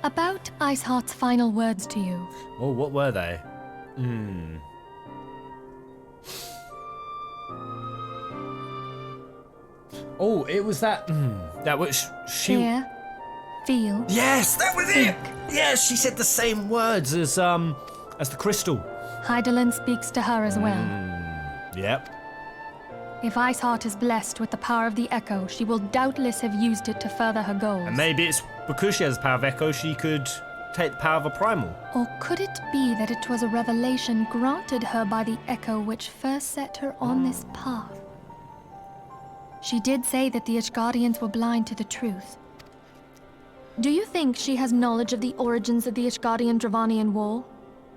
About Iceheart's final words to you. Oh, what were they? Oh, it was that. That was she. Hear, feel. Yes, that was think. it. Yes, she said the same words as the crystal. Hydaelyn speaks to her as well. Yep. If Iceheart is blessed with the power of the Echo, she will doubtless have used it to further her goals. And maybe it's because she has the power of Echo, she could take the power of a primal. Or could it be that it was a revelation granted her by the Echo which first set her on this path? She did say that the Ishgardians were blind to the truth. Do you think she has knowledge of the origins of the Ishgardian-Dravanian War?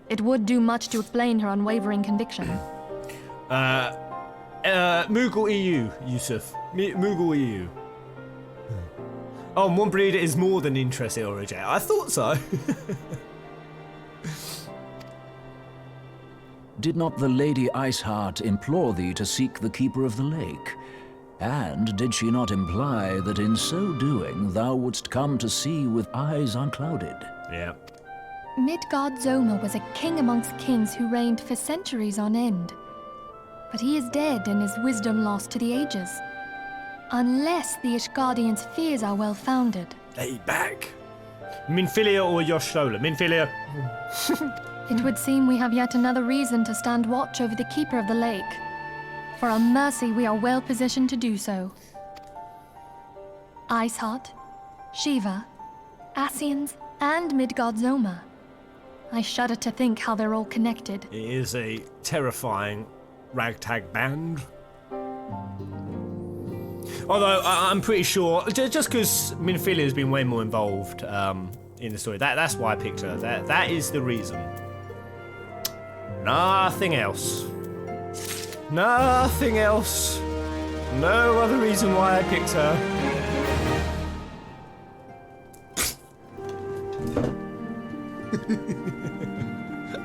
It would do much to explain her unwavering conviction. Moogle EU, Yusuf. Moogle EU. Oh, one breeder is more than interested or reject. I thought so. Did not the Lady Iceheart implore thee to seek the Keeper of the Lake? And did she not imply that in so doing thou wouldst come to see with eyes unclouded? Yeah. Midgard-Zoma was a king amongst kings who reigned for centuries on end. But he is dead and his wisdom lost to the ages. Unless the Ishgardians' fears are well-founded. Lay back. Minfilia or Yoshola? Minfilia. It would seem we have yet another reason to stand watch over the Keeper of the Lake. For a mercy, we are well positioned to do so. Iceheart, Shiva, Ascians, and Midgard-Zoma. I shudder to think how they're all connected. It is a terrifying ragtag band. Although I'm pretty sure, just because Minfilia has been way more involved in the story, that's why I picked her. That is the reason. Nothing else. Nothing else. No other reason why I picked her.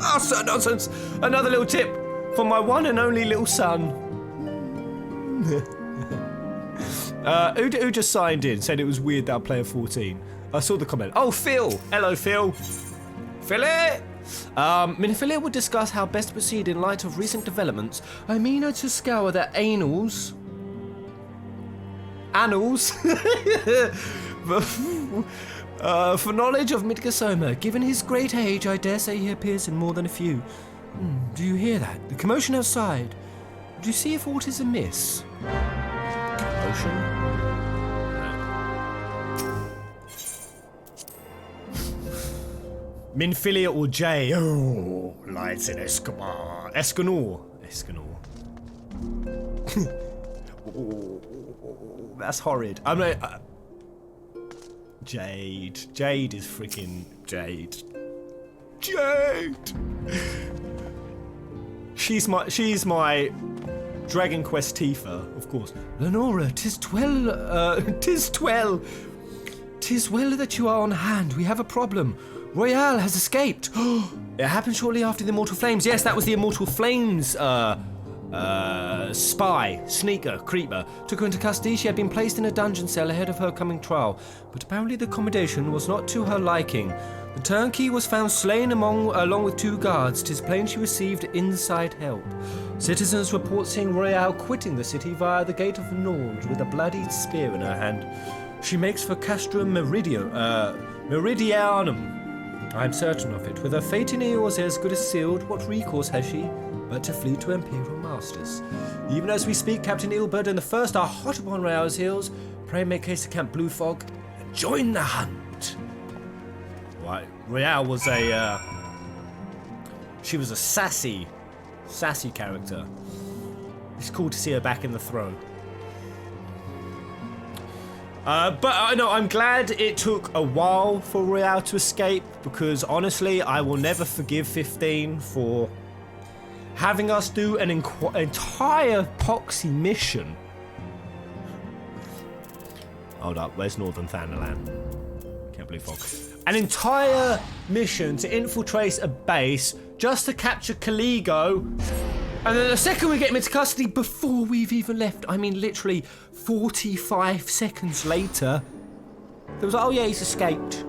Oh, sir, nonsense! Another little tip for my one and only little son. Who just signed in, said it was weird that I play a 14. I saw the comment. Oh, Phil! Hello, Phil. Philly! Minfilia would discuss how best to proceed in light of recent developments. I mean her to scour their annals. For knowledge of Midgard-Zoma. Given his great age, I dare say he appears in more than a few. Do you hear that? The commotion outside. Do you see if aught is amiss? Commotion? Minfilia or Jay? Oh, lights in Escanor. Oh, that's horrid. I'm like, Jade. Jade is freaking Jade. Jade. She's my Dragon Quest Tifa, of course. Lenora, 'tis well that you are on hand. We have a problem. Royale has escaped. It happened shortly after the Immortal Flames. Yes, that was the Immortal Flames spy, sneaker, creeper. Took her into custody. She had been placed in a dungeon cell ahead of her coming trial. But apparently the accommodation was not to her liking. The turnkey was found slain along with 2 guards. 'Tis plain she received inside help. Citizens report seeing Royale quitting the city via the Gate of Nord with a bloodied spear in her hand. She makes for Castrum Meridianum. I am certain of it. With her fate in ears as good as sealed, what recourse has she but to flee to Imperial masters? Even as we speak, Captain Ilbert and the First are hot upon Royale's heels. Pray make haste to Camp Blue Fog and join the hunt. Right, Royale was she was a sassy character. It's cool to see her back in the throne. But I know I'm glad it took a while for Royale to escape, because honestly, I will never forgive 15 for having us do an entire Poxy mission. Hold up, where's Northern Thanalan? Can't blue fog. An entire mission to infiltrate a base just to capture Caligo. And then the second we get him into custody, before we've even left, I mean literally 45 seconds later, there was like, oh yeah, he's escaped.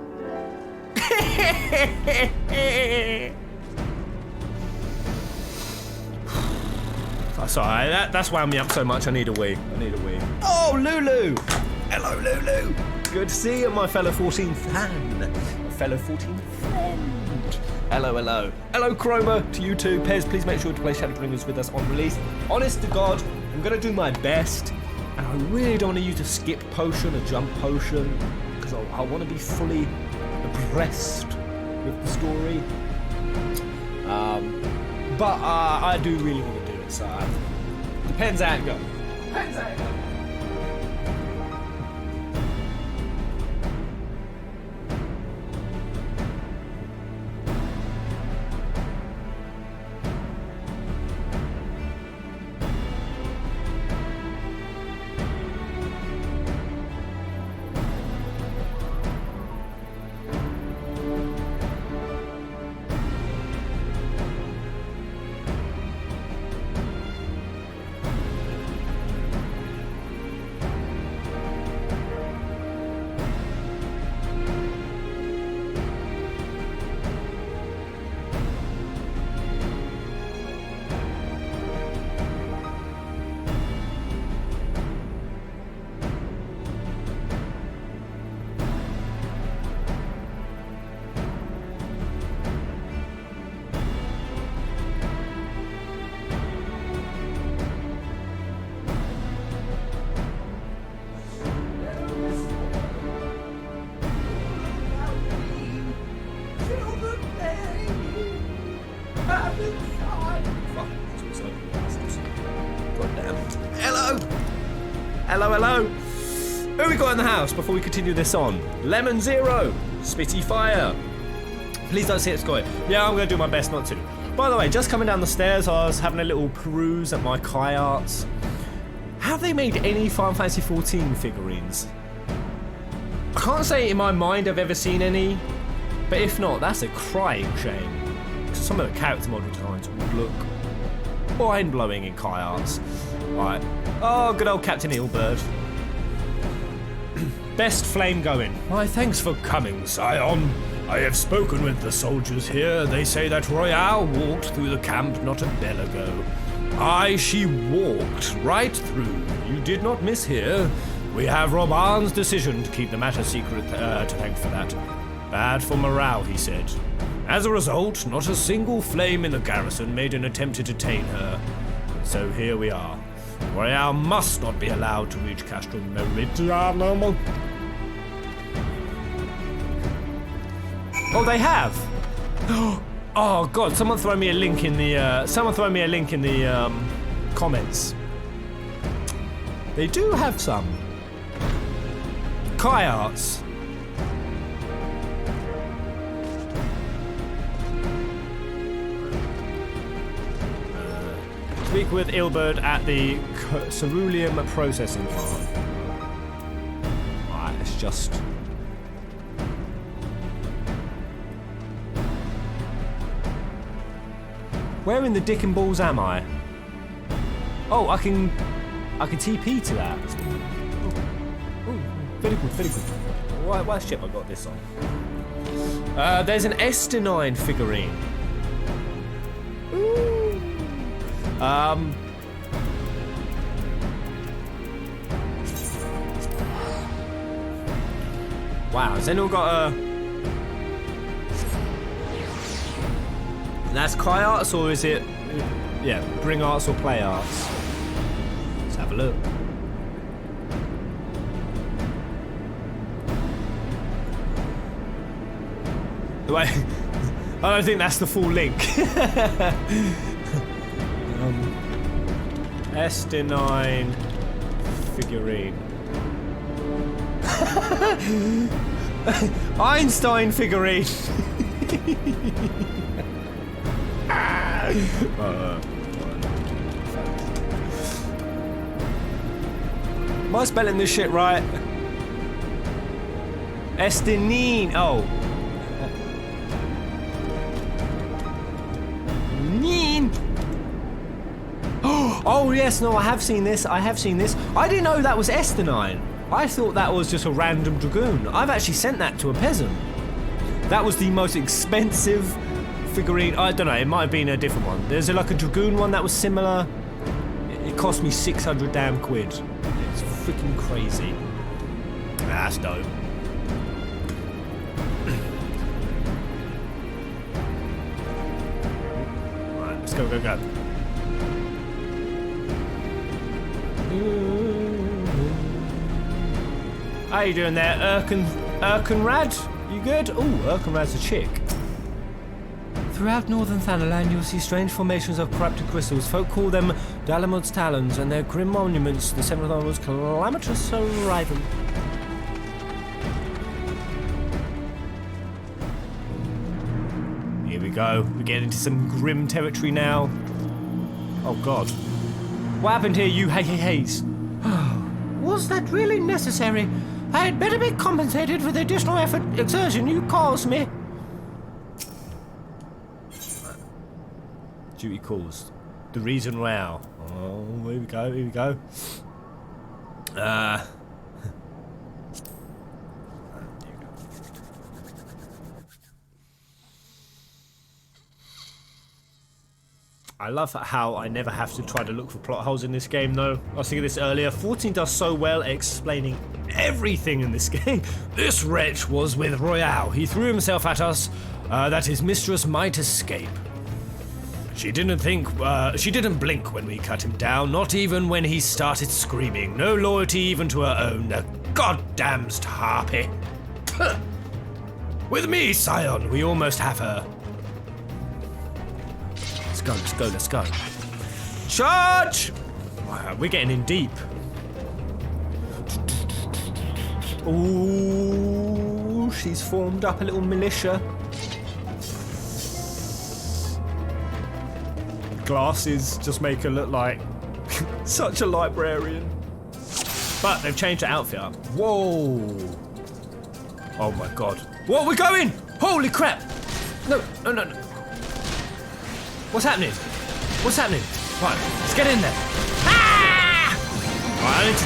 Sorry, that's wound me up so much. I need a wee. Oh, Lulu! Hello, Lulu! Good to see you, my fellow 14 fan. My fellow 14 friend. Hello. Hello, Chroma, to you too. Pez, please make sure to play Shadowbringers with us on release. Honest to God, I'm going to do my best. And I really don't want to use a skip potion, a jump potion, because I want to be fully abreast with the story. But I do really want to do it, so depends how it goes. Hello. Who we got in the house before we continue this on? Lemon Zero, Spitty Fire. Please don't see it, Scoy. Yeah, I'm going to do my best not to. By the way, just coming down the stairs, I was having a little peruse at my Kai Arts. Have they made any Final Fantasy XIV figurines? I can't say in my mind I've ever seen any, but if not, that's a crying shame. Because some of the character model designs would look mind-blowing in Kai Arts. Right. Oh, good old Captain Eelbird. Best flame going. Why, thanks for coming, Scion. I have spoken with the soldiers here. They say that Royale walked through the camp not a bell ago. Aye, she walked right through. You did not mishear. We have Roban's decision to keep the matter secret to thank for that. Bad for morale, he said. As a result, not a single flame in the garrison made an attempt to detain her. And so here we are. Royale must not be allowed to reach Castro Meridiano. Oh, they have. Oh God! Someone throw me a link in the. Comments. They do have some. Kai Arts. Speak with Ilbert at the ceruleum processing plant. Alright, it's just. Where in the dick and balls am I? Oh, I can TP to that. Oh, very good. Why ship I got this on? There's an S9 figurine. Wow, has anyone got a... That's Kai Arts, or is it... Yeah, Bring Arts or Play Arts? Let's have a look. Wait, I don't think that's the full link. S9 figurine. Einstein figurine. Am I spelling this shit right? Estinine. Oh. Neen. Oh yes, no, I have seen this. I didn't know that was Estinine. I thought that was just a random dragoon. I've actually sent that to a peasant. That was the most expensive figurine. I don't know, it might have been a different one. There's like a dragoon one that was similar. It cost me 600 damn quid. It's freaking crazy. That's dope. Alright, let's go. How you doing there, Erkenrad? You good? Ooh, Erkenrad's a chick. Throughout northern Thanalan, you'll see strange formations of corrupted crystals. Folk call them Dalamud's Talons, and their grim monuments, the seventh onwards calamitous arrival. Here we go. We get into some grim territory now. Oh god. What happened here, you hey-hey-heys? Was that really necessary? I had better be compensated for the additional exertion you caused me. Duty calls. The reason row. Oh, here we go. I love how I never have to try to look for plot holes in this game, though. I was thinking this earlier. 14 does so well at explaining everything in this game. This wretch was with Royale. He threw himself at us that his mistress might escape. She didn't blink when we cut him down, not even when he started screaming. No loyalty even to her own, the goddamned harpy. With me, Scion, we almost have her. Let's go. Charge! We're getting in deep. Ooh, she's formed up a little militia. Glasses just make her look like such a librarian. But they've changed her outfit up. Whoa! Oh my god. Whoa, we're going! Holy crap! No. What's happening? Right, let's get in there. Ah! Right, I need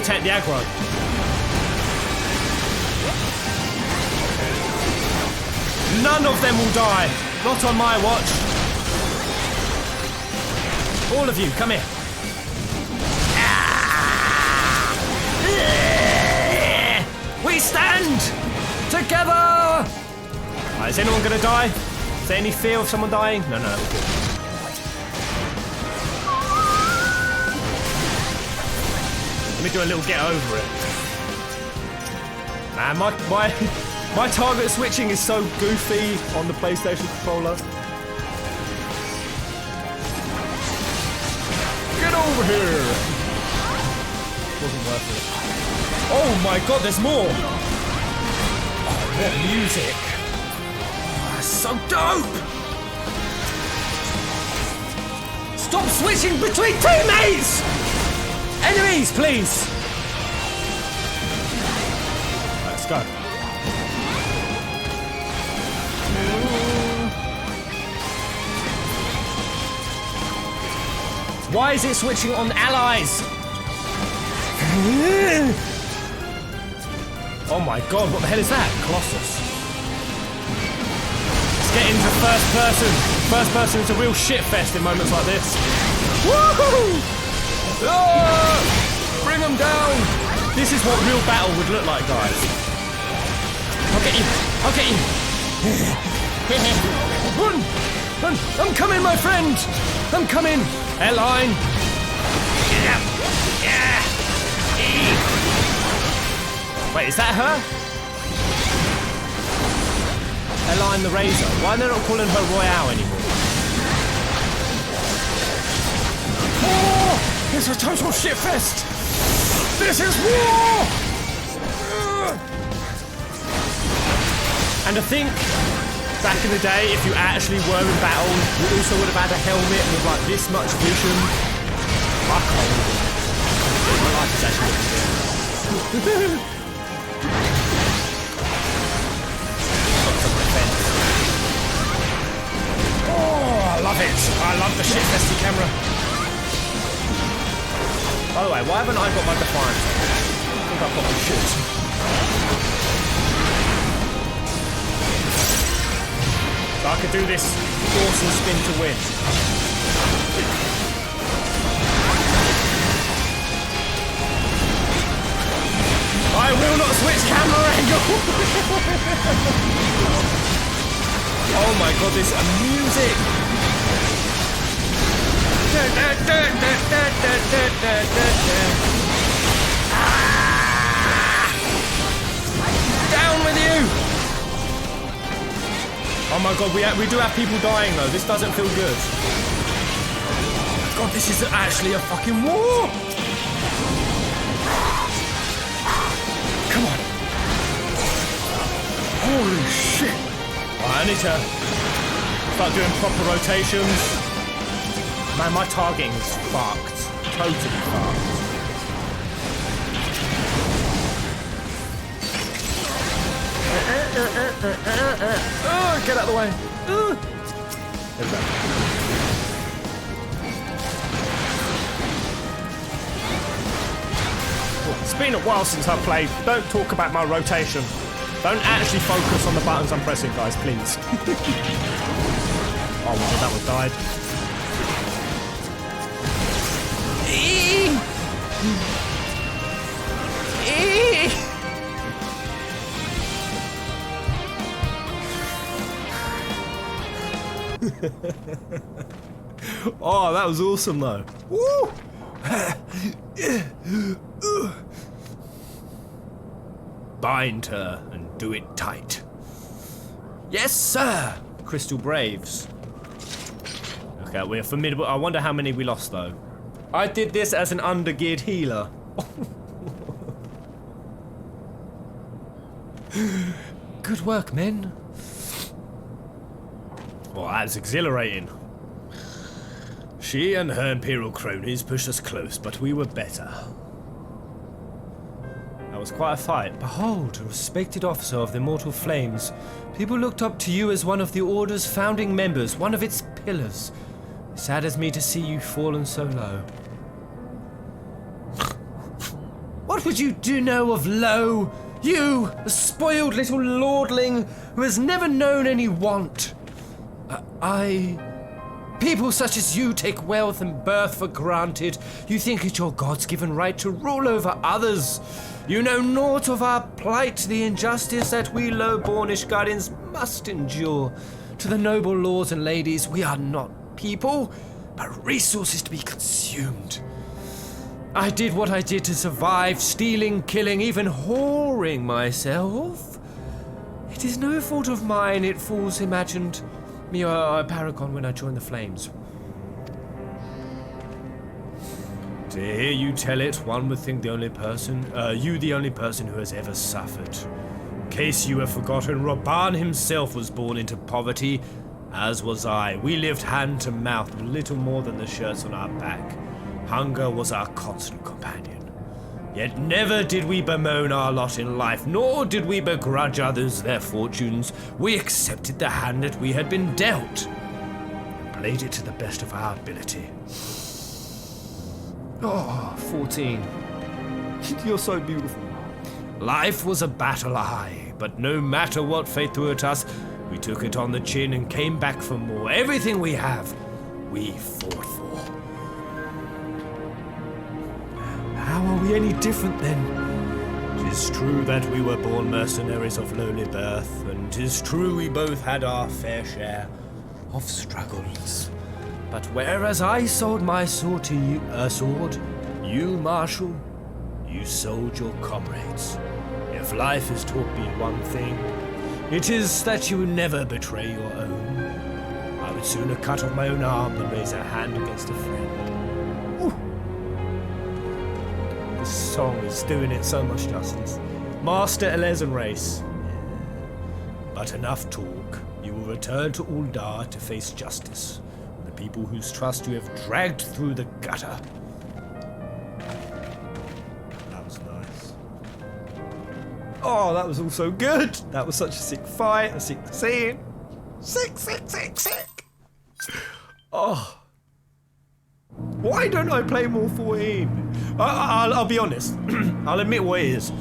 to take the aggro. None of them will die. Not on my watch. All of you, come here. Ah! We stand together. Right, is anyone gonna die? Is there any fear of someone dying? No, we're good. Let me do a little get over it. Man, my target switching is so goofy on the PlayStation controller. Get over here! Wasn't worth it. Oh my god, there's more! Oh, what music! So dope! Stop switching between teammates! Enemies, please! Let's go. Why is it switching on allies? Oh my god, what the hell is that? Colossus. Get into first person. First person is a real shitfest in moments like this. Woohoo! Ah! Bring them down! This is what real battle would look like, guys. I'll get you! Run! I'm coming, my friend! I'm coming! Airline! Wait, is that her? Align the Razor. Why are they not calling her Royale anymore? Oh! It's a total shitfest! This is war! And I think back in the day, if you actually were in battle, you also would have had a helmet with like this much vision. Fuck off. My life is actually it! I love the shit-festy camera. By the way, why haven't I got my Defiance on? I think I've got my shit. So I could do this awesome spin to win. I will not switch camera angle! Oh my god, this music! Down with you! Oh my god, we do have people dying though. This doesn't feel good. God, this is actually a fucking war! Come on. Holy shit. Right, I need to start doing proper rotations. Man, my targeting's fucked. Totally fucked. Get out of the way. There we go. It's been a while since I've played. Don't talk about my rotation. Don't actually focus on the buttons I'm pressing, guys, please. Oh, well, that one died. Oh, that was awesome though. Woo! Bind her and do it tight. Yes, sir! Crystal Braves. Okay, we're formidable. I wonder how many we lost though. I did this as an under-geared healer. Good work, men. Well, that's exhilarating. She and her Imperial cronies pushed us close, but we were better. That was quite a fight. Behold, a respected officer of the Immortal Flames. People looked up to you as one of the Order's founding members, one of its pillars. It saddens me to see you fallen so low. What would you do know of Lowe? You, a spoiled little lordling who has never known any want. People such as you take wealth and birth for granted. You think it your God's-given right to rule over others. You know naught of our plight, the injustice that we low-born Ishgardians must endure. To the noble lords and ladies, we are not people, but resources to be consumed. I did what I did to survive, stealing, killing, even whoring myself. It is no fault of mine, it fools imagined me a paragon when I joined the Flames. To hear you tell it, one would think the only person who has ever suffered. In case you have forgotten, Raban himself was born into poverty, as was I. We lived hand to mouth with little more than the shirts on our back. Hunger was our constant companion. Yet never did we bemoan our lot in life, nor did we begrudge others their fortunes. We accepted the hand that we had been dealt, and played it to the best of our ability. Oh, 14. You're so beautiful. Life was a battle, aye, but no matter what fate threw at us, we took it on the chin and came back for more. Everything we have, we fought for. How are we any different then? 'Tis true that we were born mercenaries of lowly birth, and 'tis true we both had our fair share of struggles. But whereas I sold my sword to you, Marshal, you sold your comrades. If life has taught me one thing, it is that you never betray your own. I would sooner cut off my own arm than raise a hand against a friend. This song is doing it so much justice. Master Elezen race. But enough talk. You will return to Uldar to face justice. The people whose trust you have dragged through the gutter. That was nice. Oh, that was also good. That was such a sick fight, a sick scene. Sick. Oh. Why don't I play more 14? I'll be honest. I'll admit what it is.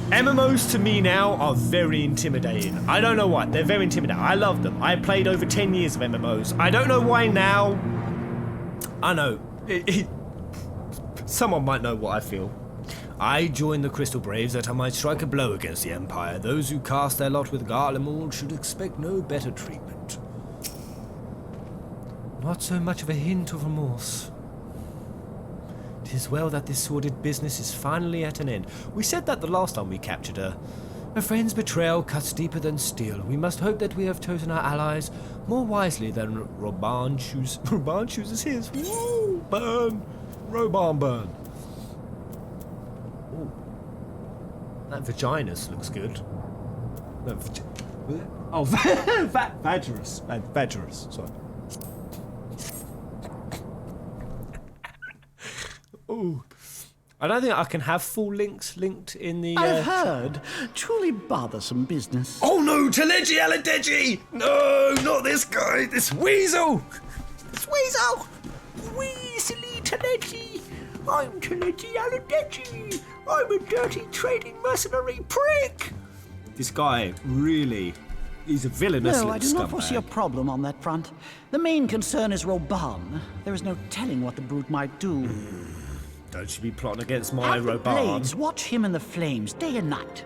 MMOs to me now are very intimidating. I don't know why. They're very intimidating. I love them. I played over 10 years of MMOs. I don't know why now. I know. Someone might know what I feel. I joined the Crystal Braves that I might strike a blow against the Empire. Those who cast their lot with Garlemald should expect no better treatment. Not so much of a hint of remorse. 'Tis well that this sordid business is finally at an end. We said that the last time we captured her. A friend's betrayal cuts deeper than steel. We must hope that we have chosen our allies more wisely than Roban chooses his. Woo! Burn! Roban burn. Ooh. That vaginus looks good. No, vaginus. Vaginus, sorry. Ooh. I don't think I can have full links linked in the... I've heard. Truly bothersome business. Oh no, Teleji Aladeji! No, not this guy, this weasel! This weasel! Weaselly Teleji! I'm Teleji Aladeji! I'm a dirty trading mercenary prick! This guy, really, he's a villainous No, little I do not foresee a scumbag. problem on that front. The main concern is Roban. There is no telling what the brute might do. Don't you be plotting against my Have the Roban. blades watch him in the flames day and night.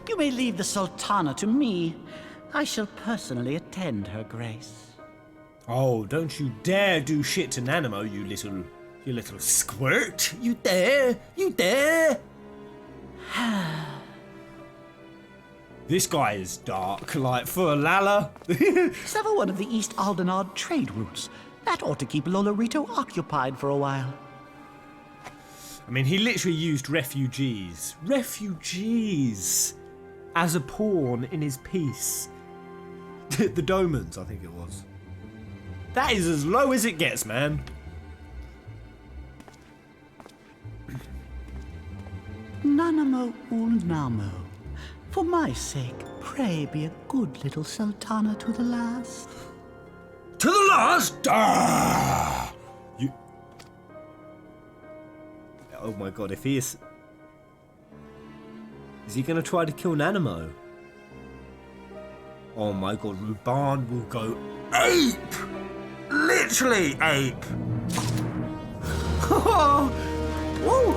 You may leave the Sultana to me. I shall personally attend her grace. Oh, don't you dare do shit to Nanamo, you little squirt! You dare! You dare! This guy is dark, like for a Lala. Sever one of the East Aldenard trade routes. That ought to keep Lolorito occupied for a while. I mean, he literally used refugees as a pawn in his piece. The Domans, I think it was. That is as low as it gets, man. Nanamo Ulnamo. For my sake, pray be a good little Sultana to the last. To the last? Ah! You... Oh my god, if he is... Is he going to try to kill Nanamo? Oh my god, Ruban will go ape! Literally ape! Woo!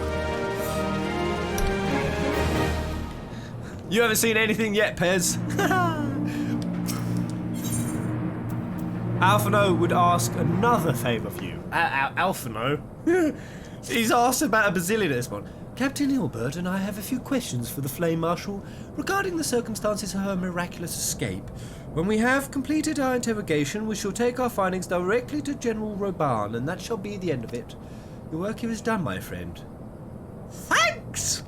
You haven't seen anything yet, Pez. Alphino would ask another favour of you. Alphino? He's asked about a Bazillion at this one. Captain Ilbert and I have a few questions for the Flame Marshal regarding the circumstances of her miraculous escape. When we have completed our interrogation, we shall take our findings directly to General Roban, and that shall be the end of it. Your work here is done, my friend. Thanks!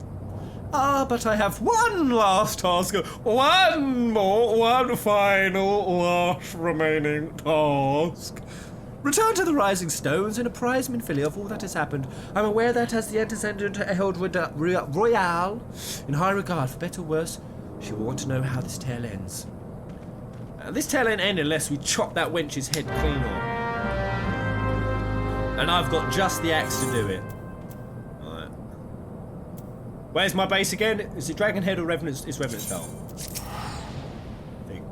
But I have one last task. One final last remaining task. Return to the Rising Stones and apprise Minfilia of all that has happened. I'm aware that as the antecedent held Royale in high regard, for better or worse, she will want to know how this tale ends. This tale ain't end unless we chop that wench's head clean off. And I've got just the axe to do it. Alright. Where's my base again? Is it Dragonhead or Revenant? It's Revenant's Toll. I think.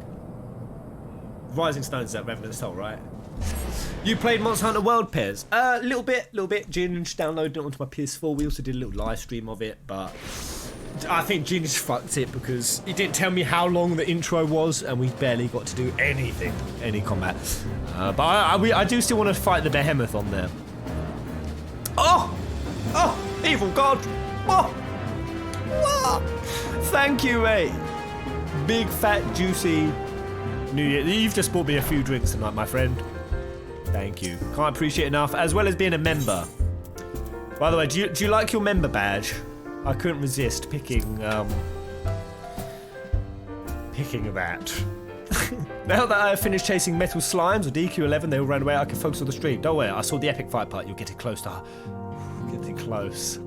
Rising Stones is at Revenant's Toll, right? You played Monster Hunter World, Pez? Little bit. Ginge downloaded it onto my PS4. We also did a little live stream of it, but I think Ginge fucked it because he didn't tell me how long the intro was, and we barely got to do anything, any combat. But I do still want to fight the behemoth on there. Oh, evil god! Oh, thank you, mate. Big fat juicy New Year. You've just bought me a few drinks tonight, my friend. Thank you. Can't appreciate enough, as well as being a member. By the way, do you like your member badge? I couldn't resist picking that. Now that I have finished chasing metal slimes or DQ11, they all ran away. I can focus on the street. Don't worry, I saw the epic fight part. You're getting close to getting close.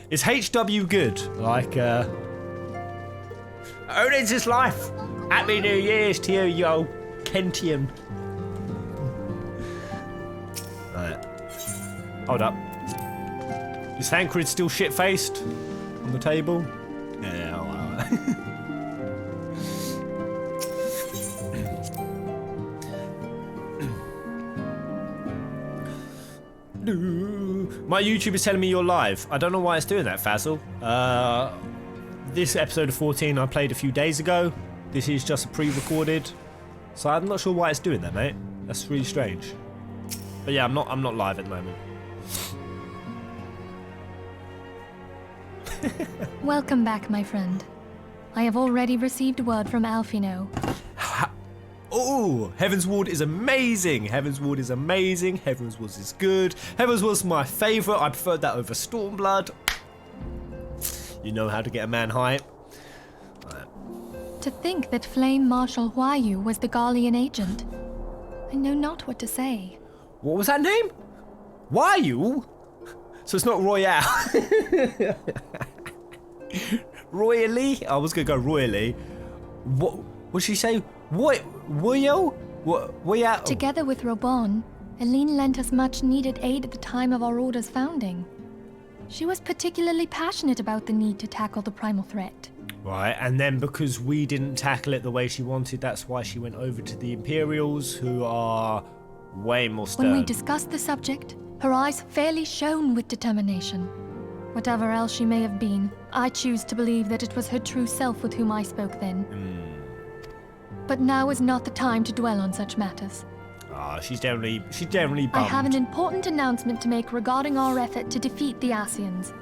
Is HW good? Like Oh, this is life. Happy New Year's to you, yo Kentian. Right. Hold up. Is Thancred still shit-faced on the table? Yeah, alright. My YouTube is telling me you're live. I don't know why it's doing that, Fazzle. This episode of 14 I played a few days ago. This is just a pre-recorded. So I'm not sure why it's doing that, mate. That's really strange. But yeah, I'm not live at the moment. Welcome back, my friend. I have already received word from Alfino. Oh, Heavensward is amazing. Heavensward is amazing. Heavensward is good. Heavensward's my favourite. I preferred that over Stormblood. You know how to get a man hype. To think that Flame Marshal Huayu was the Garlean agent. I know not what to say. What was that name? Huayu? So it's not Royale. Royally? I was going to go royally. What did she say? What? Together with Robon, Aline lent us much needed aid at the time of our order's founding. She was particularly passionate about the need to tackle the primal threat. Right, and then because we didn't tackle it the way she wanted, that's why she went over to the Imperials, who are way more stern. When we discussed the subject, her eyes fairly shone with determination. Whatever else she may have been, I choose to believe that it was her true self with whom I spoke then. But now is not the time to dwell on such matters. She's generally bummed. I have an important announcement to make regarding our effort to defeat the Asians.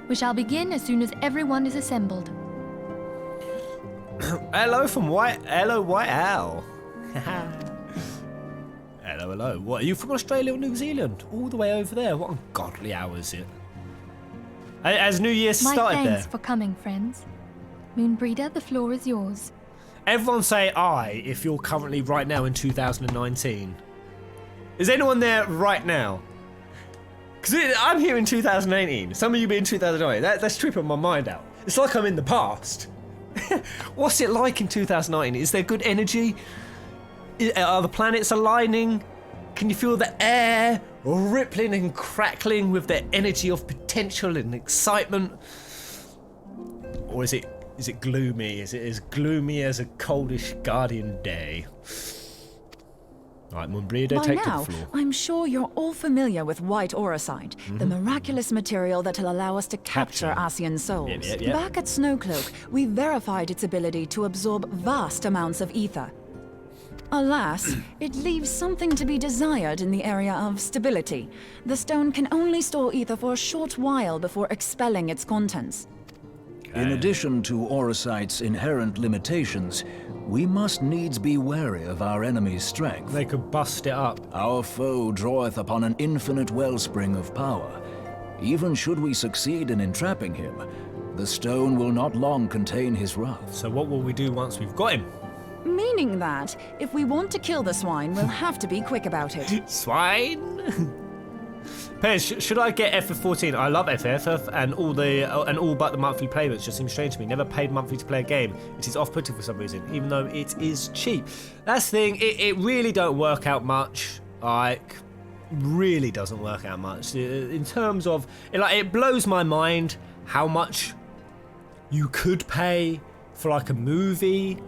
We shall begin as soon as everyone is assembled. Hello from Hello, White Owl. Hello. What, are you from Australia or New Zealand? All the way over there. What ungodly hour is it? As New Year started there. My thanks for coming, friends. Moonbreeder, the floor is yours. Everyone say I if you're currently right now in 2019. Is anyone there right now? Because I'm here in 2018. Some of you be in 2009. That's tripping my mind out. It's like I'm in the past. What's it like in 2019? Is there good energy? Are the planets aligning? Can you feel the air rippling and crackling with the energy of potential and excitement? Or is it gloomy? Is it as gloomy as a coldish Guardian day? Right, Moonbreeder, take to the floor. I'm sure you're all familiar with white auricide, the miraculous material that'll allow us to capture Asian souls. Yep. Back at Snowcloak, we verified its ability to absorb vast amounts of ether. Alas, it leaves something to be desired in the area of stability. The stone can only store ether for a short while before expelling its contents. In addition to auricite's inherent limitations, we must needs be wary of our enemy's strength. They could bust it up. Our foe draweth upon an infinite wellspring of power. Even should we succeed in entrapping him, the stone will not long contain his wrath. So what will we do once we've got him? Meaning that, if we want to kill the swine, we'll have to be quick about it. Swine? Pez, should I get FF14? I love FF and all but the monthly payments just seem strange to me. Never paid monthly to play a game. It is off-putting for some reason, even though it is cheap. That's the thing. It really don't work out much. Like, really doesn't work out much in terms of it blows my mind how much you could pay for like a movie,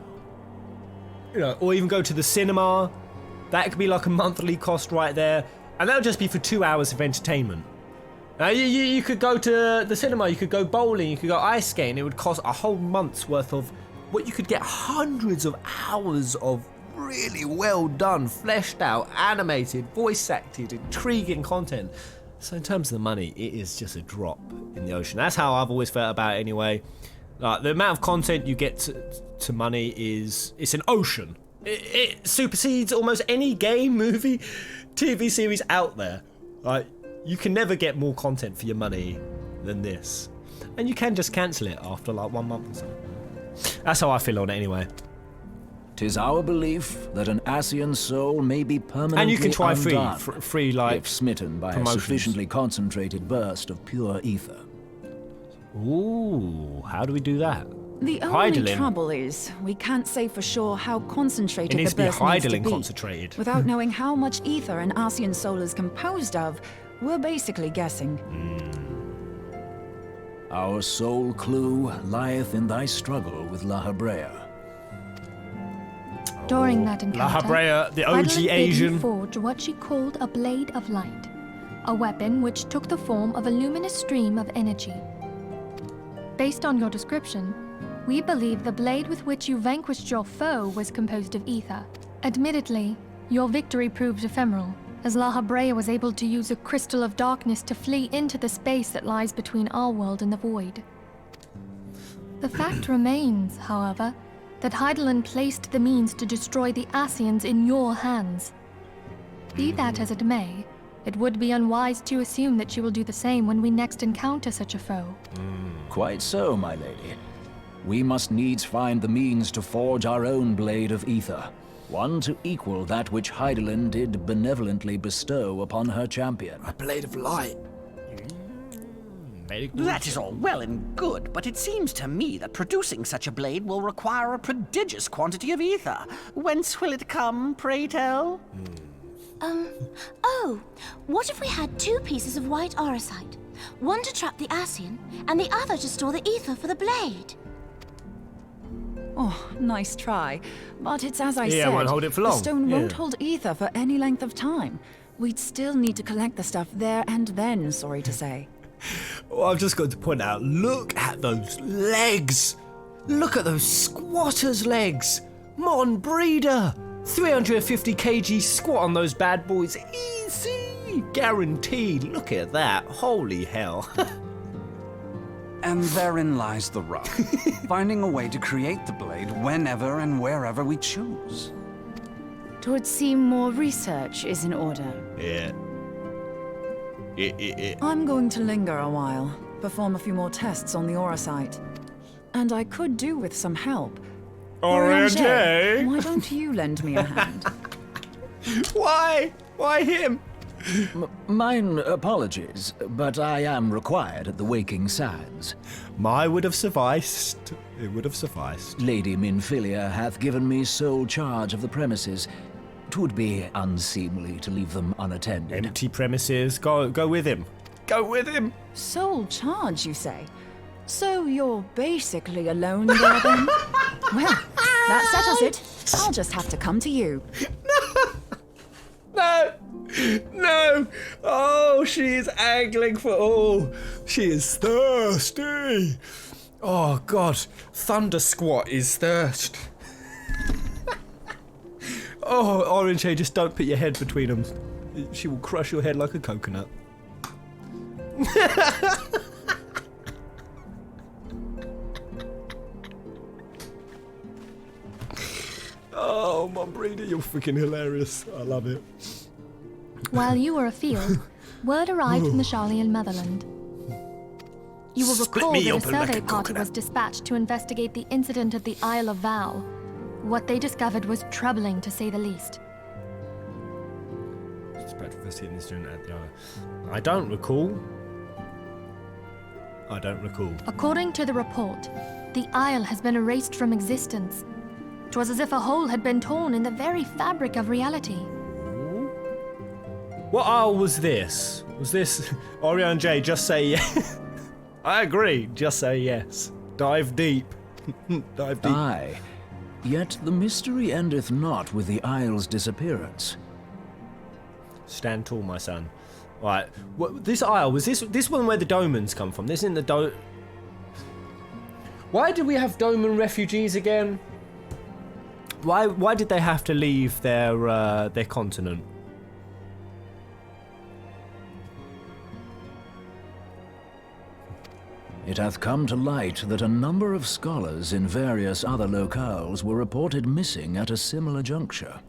or even go to the cinema. That could be like a monthly cost right there. And that would just be for 2 hours of entertainment. Now, you could go to the cinema, you could go bowling, you could go ice skating. It would cost a whole month's worth of what you could get hundreds of hours of really well done, fleshed out, animated, voice acted, intriguing content. So in terms of the money, it is just a drop in the ocean. That's how I've always felt about it anyway. Like, the amount of content you get to money it's an ocean. It supersedes almost any game, movie, TV series out there. Like, you can never get more content for your money than this. And you can just cancel it after like 1 month or so. That's how I feel on it anyway. 'Tis our belief that an Asian soul may be permanently and you can try undone free like if smitten by promotions. a sufficiently concentrated burst of pure ether. Ooh, how do we do that? The only Heidelin. trouble is, we can't say for sure how concentrated It needs the to be burst needs to Heidelin be. concentrated. Without knowing how much ether an Ascian soul is composed of, we're basically guessing. Our sole clue lieth in thy struggle with La Hebrea. During that encounter, La Hebrea, the OG Heidelin bid you Asian. forge what she called a blade of light, a weapon which took the form of a luminous stream of energy. Based on your description, we believe the blade with which you vanquished your foe was composed of ether. Admittedly, your victory proved ephemeral, as La Hebrea was able to use a crystal of darkness to flee into the space that lies between our world and the void. The fact remains, however, that Heidelin placed the means to destroy the Ascians in your hands. Be that as it may, it would be unwise to assume that she will do the same when we next encounter such a foe. Quite so, my lady. We must needs find the means to forge our own blade of ether, one to equal that which Heidelin did benevolently bestow upon her champion. A blade of light. That is all well and good, but it seems to me that producing such a blade will require a prodigious quantity of ether. Whence will it come, pray tell? Oh, what if we had 2 pieces of white orosite? One to trap the Ascian, and the other to store the ether for the blade. Oh, nice try. But it's as I Yeah, said, won't hold it for the long. stone Yeah. won't hold ether for any length of time. We'd still need to collect the stuff there and then, sorry to say. Well, I've just got to point out, look at those legs. Look at those squatters' legs. Mon breeder. 350 kg squat on those bad boys. Easy. Guaranteed. Look at that. Holy hell. And therein lies the rub. Finding a way to create the blade whenever and wherever we choose. It would seem more research is in order. Yeah. I'm going to linger a while, perform a few more tests on the orosite. And I could do with some help. Oriente? Why don't you lend me a hand? Why? Why him? Mine apologies, but I am required at the Waking Sands. My would have sufficed. It would have sufficed. Lady Minfilia hath given me sole charge of the premises. 'Twould be unseemly to leave them unattended. Empty premises. Go with him. Go with him. Sole charge, you say? So you're basically alone there then? Well, that settles it. I'll just have to come to you. No! No! Oh, she is angling for all. She is thirsty. Oh, God. Thunder Squat is thirst. Oh, Orange Hair, just don't put your head between them. She will crush your head like a coconut. Oh, Mom Breeder, you're freaking hilarious. I love it. While you were afield, word arrived from the Sharlayan motherland. You will Split recall me that a open like survey a party coconut. was dispatched to investigate the incident at the Isle of Vow. What they discovered was troubling, to say the least. I don't recall. I don't recall. According to the report, the Isle has been erased from existence. 'Twas as if a hole had been torn in the very fabric of reality. What isle was this? Was this Orion J? Just say yes. I agree. Just say yes. Dive deep. Dive deep. Aye. Yet the mystery endeth not with the isle's disappearance. Stand tall, my son. Right. This isle, was this one where the Domans come from? This isn't the Why did we have Doman refugees again? Why did they have to leave their continent? It hath come to light that a number of scholars in various other locales were reported missing at a similar juncture.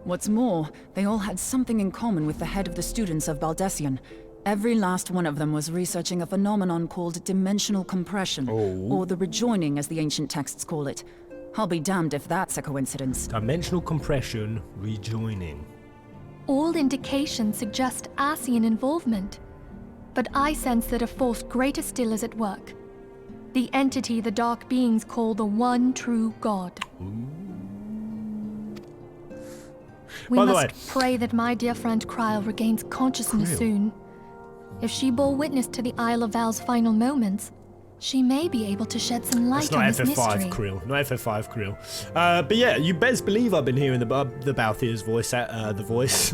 What's more, they all had something in common with the head of the students of Baldessian. Every last one of them was researching a phenomenon called dimensional compression, or the rejoining as the ancient texts call it. I'll be damned if that's a coincidence. Dimensional compression, rejoining. All indications suggest Ascian involvement, but I sense that a force greater still is at work. The entity the Dark Beings call the one true God. We By the must way- pray that my dear friend Kryle regains consciousness soon. If she bore witness to the Isle of Val's final moments, she may be able to shed some light It's on not this FF5 mystery. Krill. Not FF5 Krill. But yeah, you best believe I've been hearing the Balthier's voice. The voice.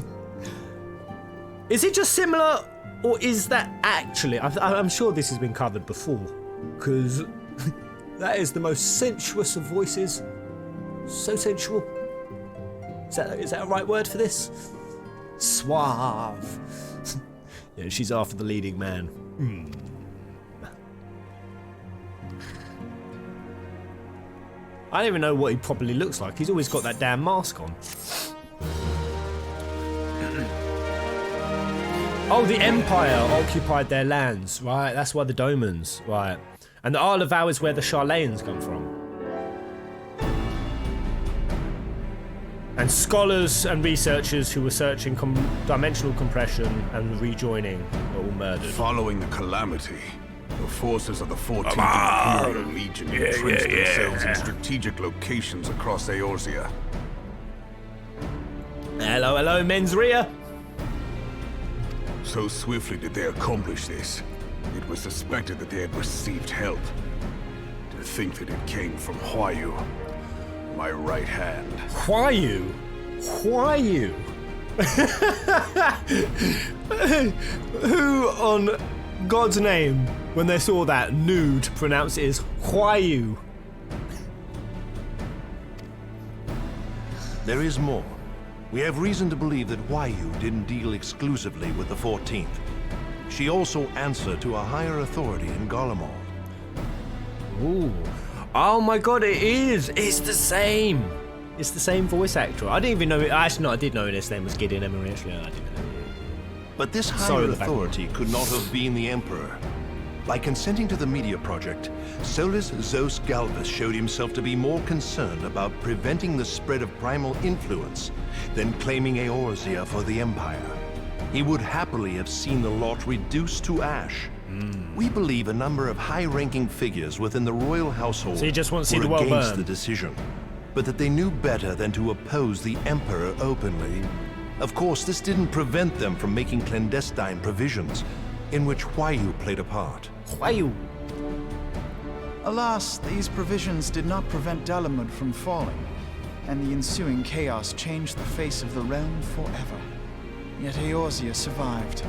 Is it just similar, or is that actually? I'm sure this has been covered before, because that is the most sensuous of voices. So sensual. Is that a right word for this? Suave. Yeah, she's after the leading man. I don't even know what he probably looks like. He's always got that damn mask on. Oh, the Empire occupied their lands, right? That's why the Domans, right? And the Isle of Val is where the Charlayans come from. And scholars and researchers who were searching dimensional compression and rejoining were all murdered. Following the calamity, the forces of the 14th Imperial Legion entrenched themselves in strategic locations across Eorzea. Hello, mens rea. So swiftly did they accomplish this, it was suspected that they had received help. To think that it came from Huayu, my right hand. Huayu? Huayu? Who on God's name, when they saw that, knew to pronounce it as Huayu? There is more. We have reason to believe that Huayu didn't deal exclusively with the 14th. She also answered to a higher authority in Garlemald. Ooh. Oh my god, it is! It's the same! It's the same voice actor. I didn't even know it. Actually, no, I did know his name was Gideon Emery. Actually, I didn't know. But this higher authority could not have been the Emperor. By consenting to the media project, Solus Zos Galvus showed himself to be more concerned about preventing the spread of primal influence than claiming Eorzea for the Empire. He would happily have seen the lot reduced to ash. We believe a number of high-ranking figures within the royal household So you just want to see were the world against burn? the decision, but that they knew better than to oppose the Emperor openly. Of course, this didn't prevent them from making clandestine provisions, in which Huayu played a part. Huayu? Alas, these provisions did not prevent Dalamud from falling, and the ensuing chaos changed the face of the realm forever. Yet Eorzea survived.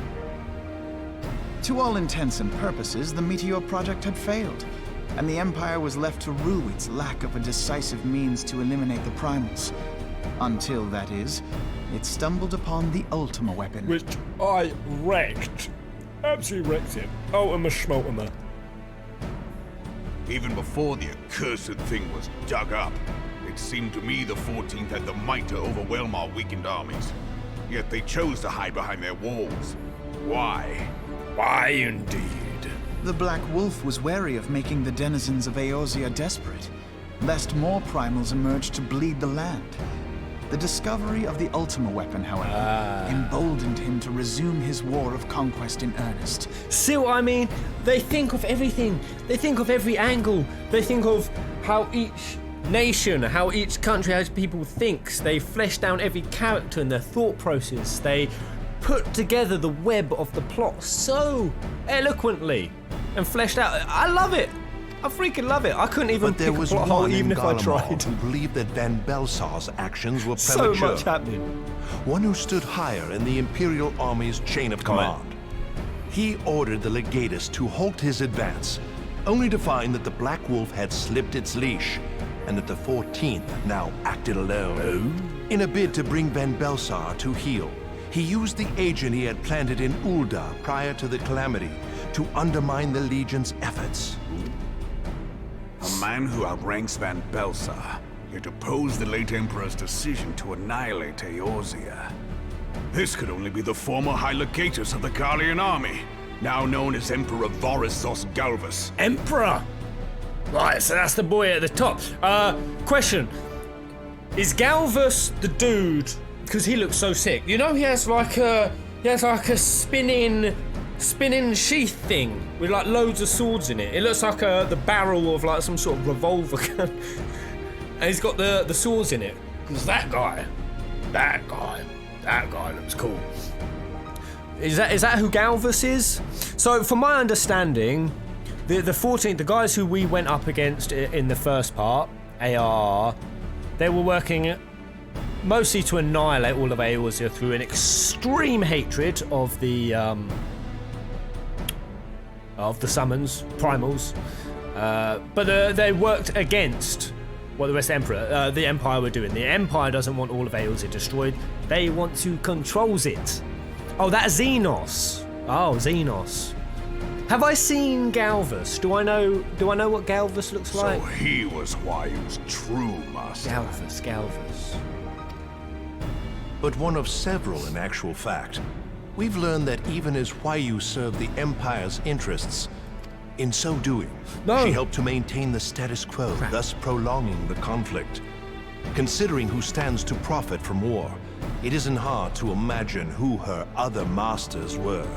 To all intents and purposes, the Meteor Project had failed, and the Empire was left to rue its lack of a decisive means to eliminate the Primals. Until, that is, it stumbled upon the Ultima weapon. Which I wrecked. Absolutely wrecked it. Ultima Schmultima. Even before the accursed thing was dug up, it seemed to me the 14th had the might to overwhelm our weakened armies. Yet they chose to hide behind their walls. Why? Why indeed? The Black Wolf was wary of making the denizens of Eorzea desperate, lest more primals emerge to bleed the land. The discovery of the Ultima weapon, however, emboldened him to resume his war of conquest in earnest. See what I mean? They think of everything. They think of every angle. They think of how each nation, how each country, how people thinks. They flesh down every character and their thought process. They put together the web of the plot so eloquently and fleshed out. I love it. I freaking love it. I couldn't even But there pick was a plot hole one even in if I Garlemald tried. who believed that Van Belsar's actions were So premature. much happening. One who stood higher in the Imperial Army's chain of command. He ordered the legatus to halt his advance, only to find that the Black Wolf had slipped its leash, and that the 14th now acted alone. In a bid to bring Van Belsar to heel, he used the agent he had planted in Ul'dah prior to the calamity to undermine the Legion's efforts. A man who outranks Van Belsar, yet opposed the late Emperor's decision to annihilate Eorzea. This could only be the former High Legatus of the Garlean army, now known as Emperor Vorissos Galvus. Emperor! Right, so that's the boy at the top. Question. Is Galvus the dude, because he looks so sick, you know he has like a spinning spinning sheath thing with like loads of swords in it. It looks like the barrel of like some sort of revolver gun. And he's got the swords in it. Because that guy looks cool. Is that who Galvus is? So from my understanding, the 14th, the guys who we went up against in the first part, ARR, they were working mostly to annihilate all of Eorzea through an extreme hatred of the summons, primals. But they worked against what the rest of the Empire were doing. The Empire doesn't want all of Eorzea destroyed. They want to control it. Oh, that's Xenos. Oh, Xenos. Have I seen Galvus? Do I know what Galvus looks like? So he was Huayu's true master. Galvus. But one of several in actual fact. We've learned that even as Huayu served the Empire's interests, in so doing, she helped to maintain the status quo, thus prolonging the conflict. Considering who stands to profit from war, it isn't hard to imagine who her other masters were.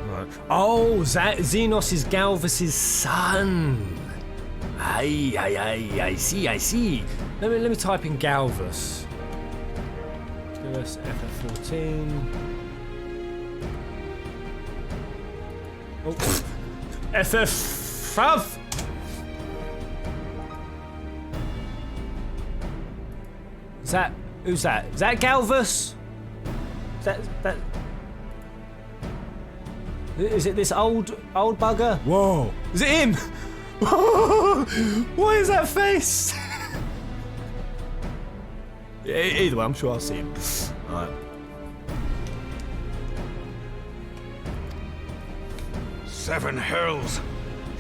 Right. Oh, Xenos is Galvus's son. I see. Let me type in Galvus. Give us FF14. Oh. FF5. Who's that? Is that Galvus? Is it this old bugger? Whoa! Is it him? What is that face? Either way, I'm sure I'll see him. Alright. Seven hells!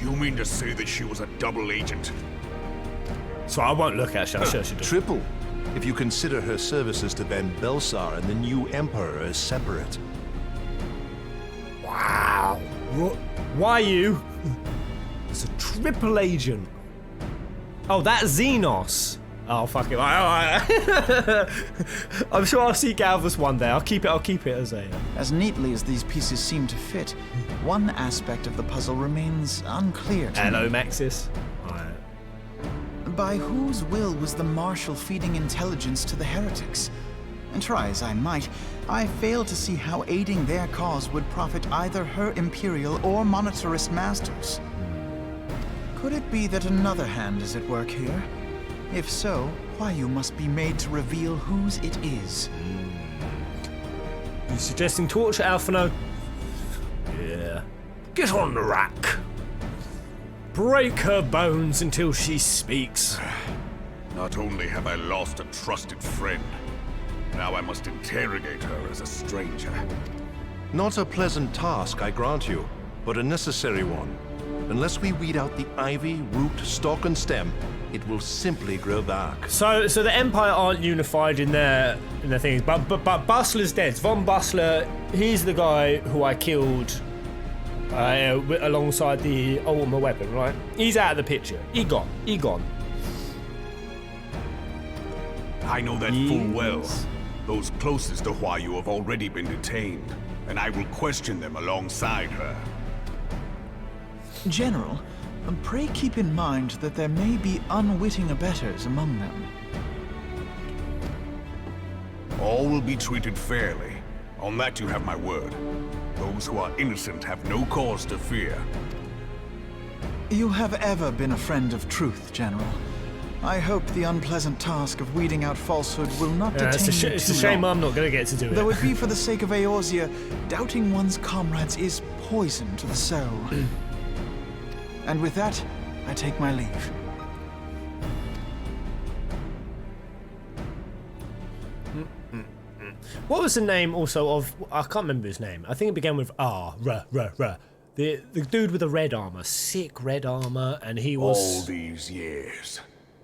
You mean to say that she was a double agent? So I won't look at her. Sure she does. Triple, if you consider her services to Ben Belsar and the new Emperor as separate. Wow. Why you? It's a triple agent. Oh, that's Xenos. Oh, fuck it. I'm sure I'll see Galvus one day. I'll keep it as a... As neatly as these pieces seem to fit, one aspect of the puzzle remains unclear to me. Hello, Maxis. By whose will was the Marshal feeding intelligence to the heretics? And try as I might, I fail to see how aiding their cause would profit either her Imperial or Monetarist masters. Could it be that another hand is at work here? If so, Huayu must be made to reveal whose it is. You suggesting torture, Alphino? Yeah. Get on the rack. Break her bones until she speaks. Not only have I lost a trusted friend, now I must interrogate her as a stranger. Not a pleasant task, I grant you, but a necessary one. Unless we weed out the ivy, root, stalk, and stem, it will simply grow back. So the Empire aren't unified in their things, but Bustler's dead. Von Bustler, he's the guy who I killed alongside the ultimate weapon, right? He's out of the picture. He gone. I know that full well. Those closest to Huayu have already been detained, and I will question them alongside her. General, pray keep in mind that there may be unwitting abettors among them. All will be treated fairly. On that you have my word. Those who are innocent have no cause to fear. You have ever been a friend of truth, General. I hope the unpleasant task of weeding out falsehood will not detain you It's a shame I'm not going to get to do it. Though it be for the sake of Eorzea, doubting one's comrades is poison to the soul. And with that, I take my leave. What was the name also of... I can't remember his name. I think it began with R. The dude with the red armor. Sick red armor, and he was... All these years,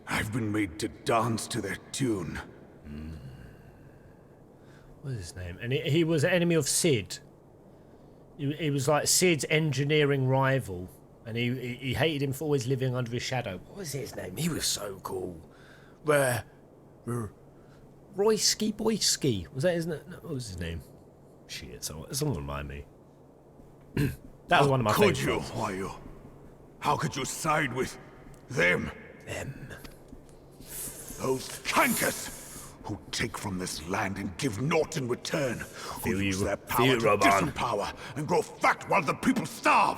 I've been made to dance to their tune. What was his name? And he was an enemy of Sid. He was like Sid's engineering rival. And he hated him for always living under his shadow. What was his name? He was so cool. Royski Boyski. Was that his name? What was his name? Shit, someone remind me. That was one of my Could favorites. you, Hoyo? How could you side with them? Those cankers who take from this land and give naught in return, who use their power to disempower and grow fat while the people starve.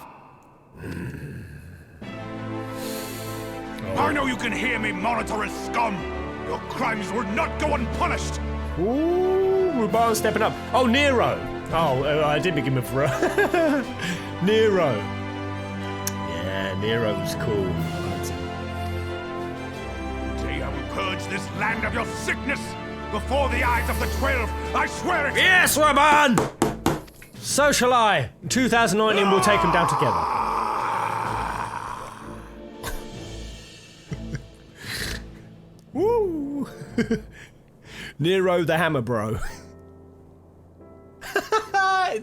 I know you can hear me, monitor scum. Your crimes will not go unpunished. Ooh, Ruban stepping up. Oh, Nero. Oh, I did begin with Nero. Yeah, Nero was cool. Today I will purge this land of your sickness before the eyes of the 12. I swear it. Yes, Ruban. So shall I. In 2019, we'll take them down together. Woo! Nero the Hammer Bro.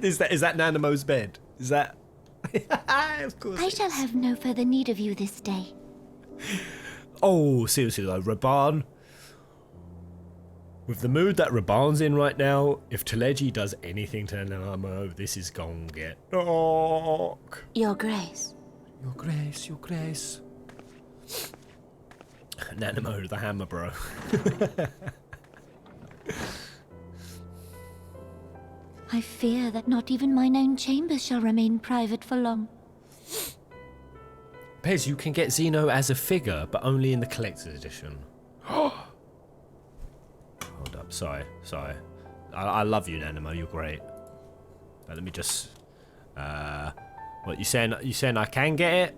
Is that Nanamo's bed? Is that? Of course. I shall have no further need of you this day. Oh, seriously though, Raban. With the mood that Raban's in right now, if Teleji does anything to Nanamo, this is gonna get dark. Your Grace. Your Grace, Your Grace. Nanamo the Hammer Bro. I fear that not even mine own chambers shall remain private for long. Pez, you can get Xeno as a figure, but only in the collector's edition. Hold up, sorry. I love you, Nanamo, you're great. Let me just... what, you saying I can get it?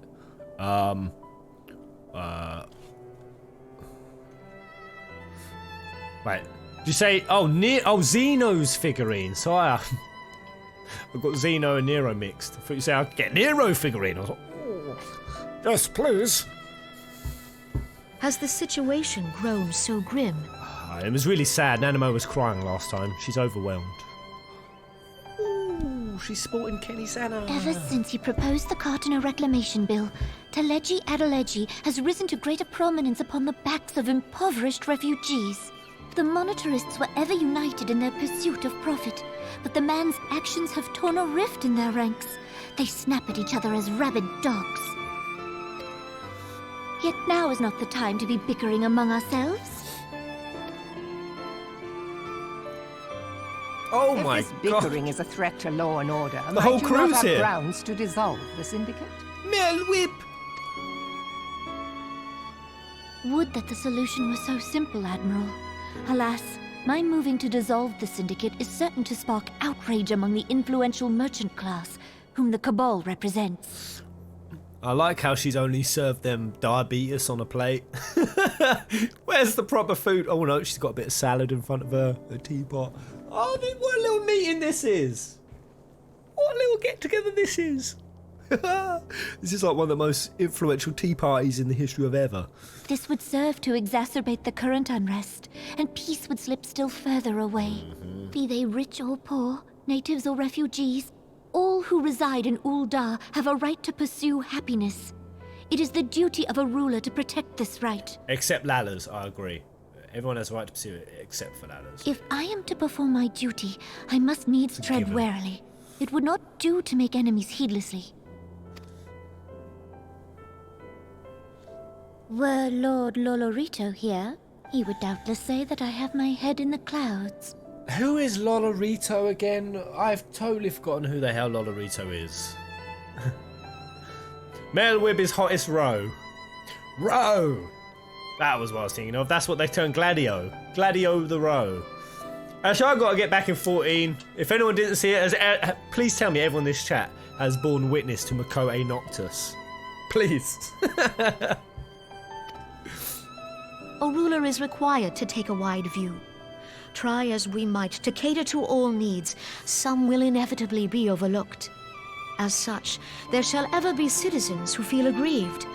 Wait, did you say, Xeno's figurine, sorry. I've got Xeno and Nero mixed. I thought you said I could get Nero figurine. I was like, oh, yes, please. Has the situation grown so grim? It was really sad. Nanamo was crying last time. She's overwhelmed. Ooh, she's sporting Kenny Santa. Ever since he proposed the Cartano Reclamation Bill, Teleji Adeleji has risen to greater prominence upon the backs of impoverished refugees. The monetarists were ever united in their pursuit of profit, but the man's actions have torn a rift in their ranks. They snap at each other as rabid dogs. Yet now is not the time to be bickering among ourselves. Oh my God! If this bickering is a threat to law and order, the whole do crew's not have here. Grounds to dissolve the syndicate. Mel Whip. Would that the solution were so simple, Admiral. Alas, my moving to dissolve the syndicate is certain to spark outrage among the influential merchant class, whom the Cabal represents. I like how she's only served them diabetes on a plate. Where's the proper food? Oh no, she's got a bit of salad in front of her, a teapot. Oh, what a little meeting this is. What a little get-together this is. This is like one of the most influential tea parties in the history of ever. This would serve to exacerbate the current unrest, and peace would slip still further away. Be they rich or poor, natives or refugees, all who reside in Ul'dah have a right to pursue happiness. It is the duty of a ruler to protect this right. Except Lalas, I agree. Everyone has a right to pursue it, except for Lalas. If I am to perform my duty, I must needs tread warily. It would not do to make enemies heedlessly. Were Lord Lolorito here, he would doubtless say that I have my head in the clouds. Who is Lolorito again? I've totally forgotten who the hell Lolorito is. Mel Wib is hottest row. Row! That was what I was thinking of. That's what they turned Gladio. Gladio the row. Actually, I've got to get back in 14. If anyone didn't see it, please tell me everyone in this chat has borne witness to Makoe Noctis. Please. A ruler is required to take a wide view. Try as we might to cater to all needs, some will inevitably be overlooked. As such, there shall ever be citizens who feel aggrieved.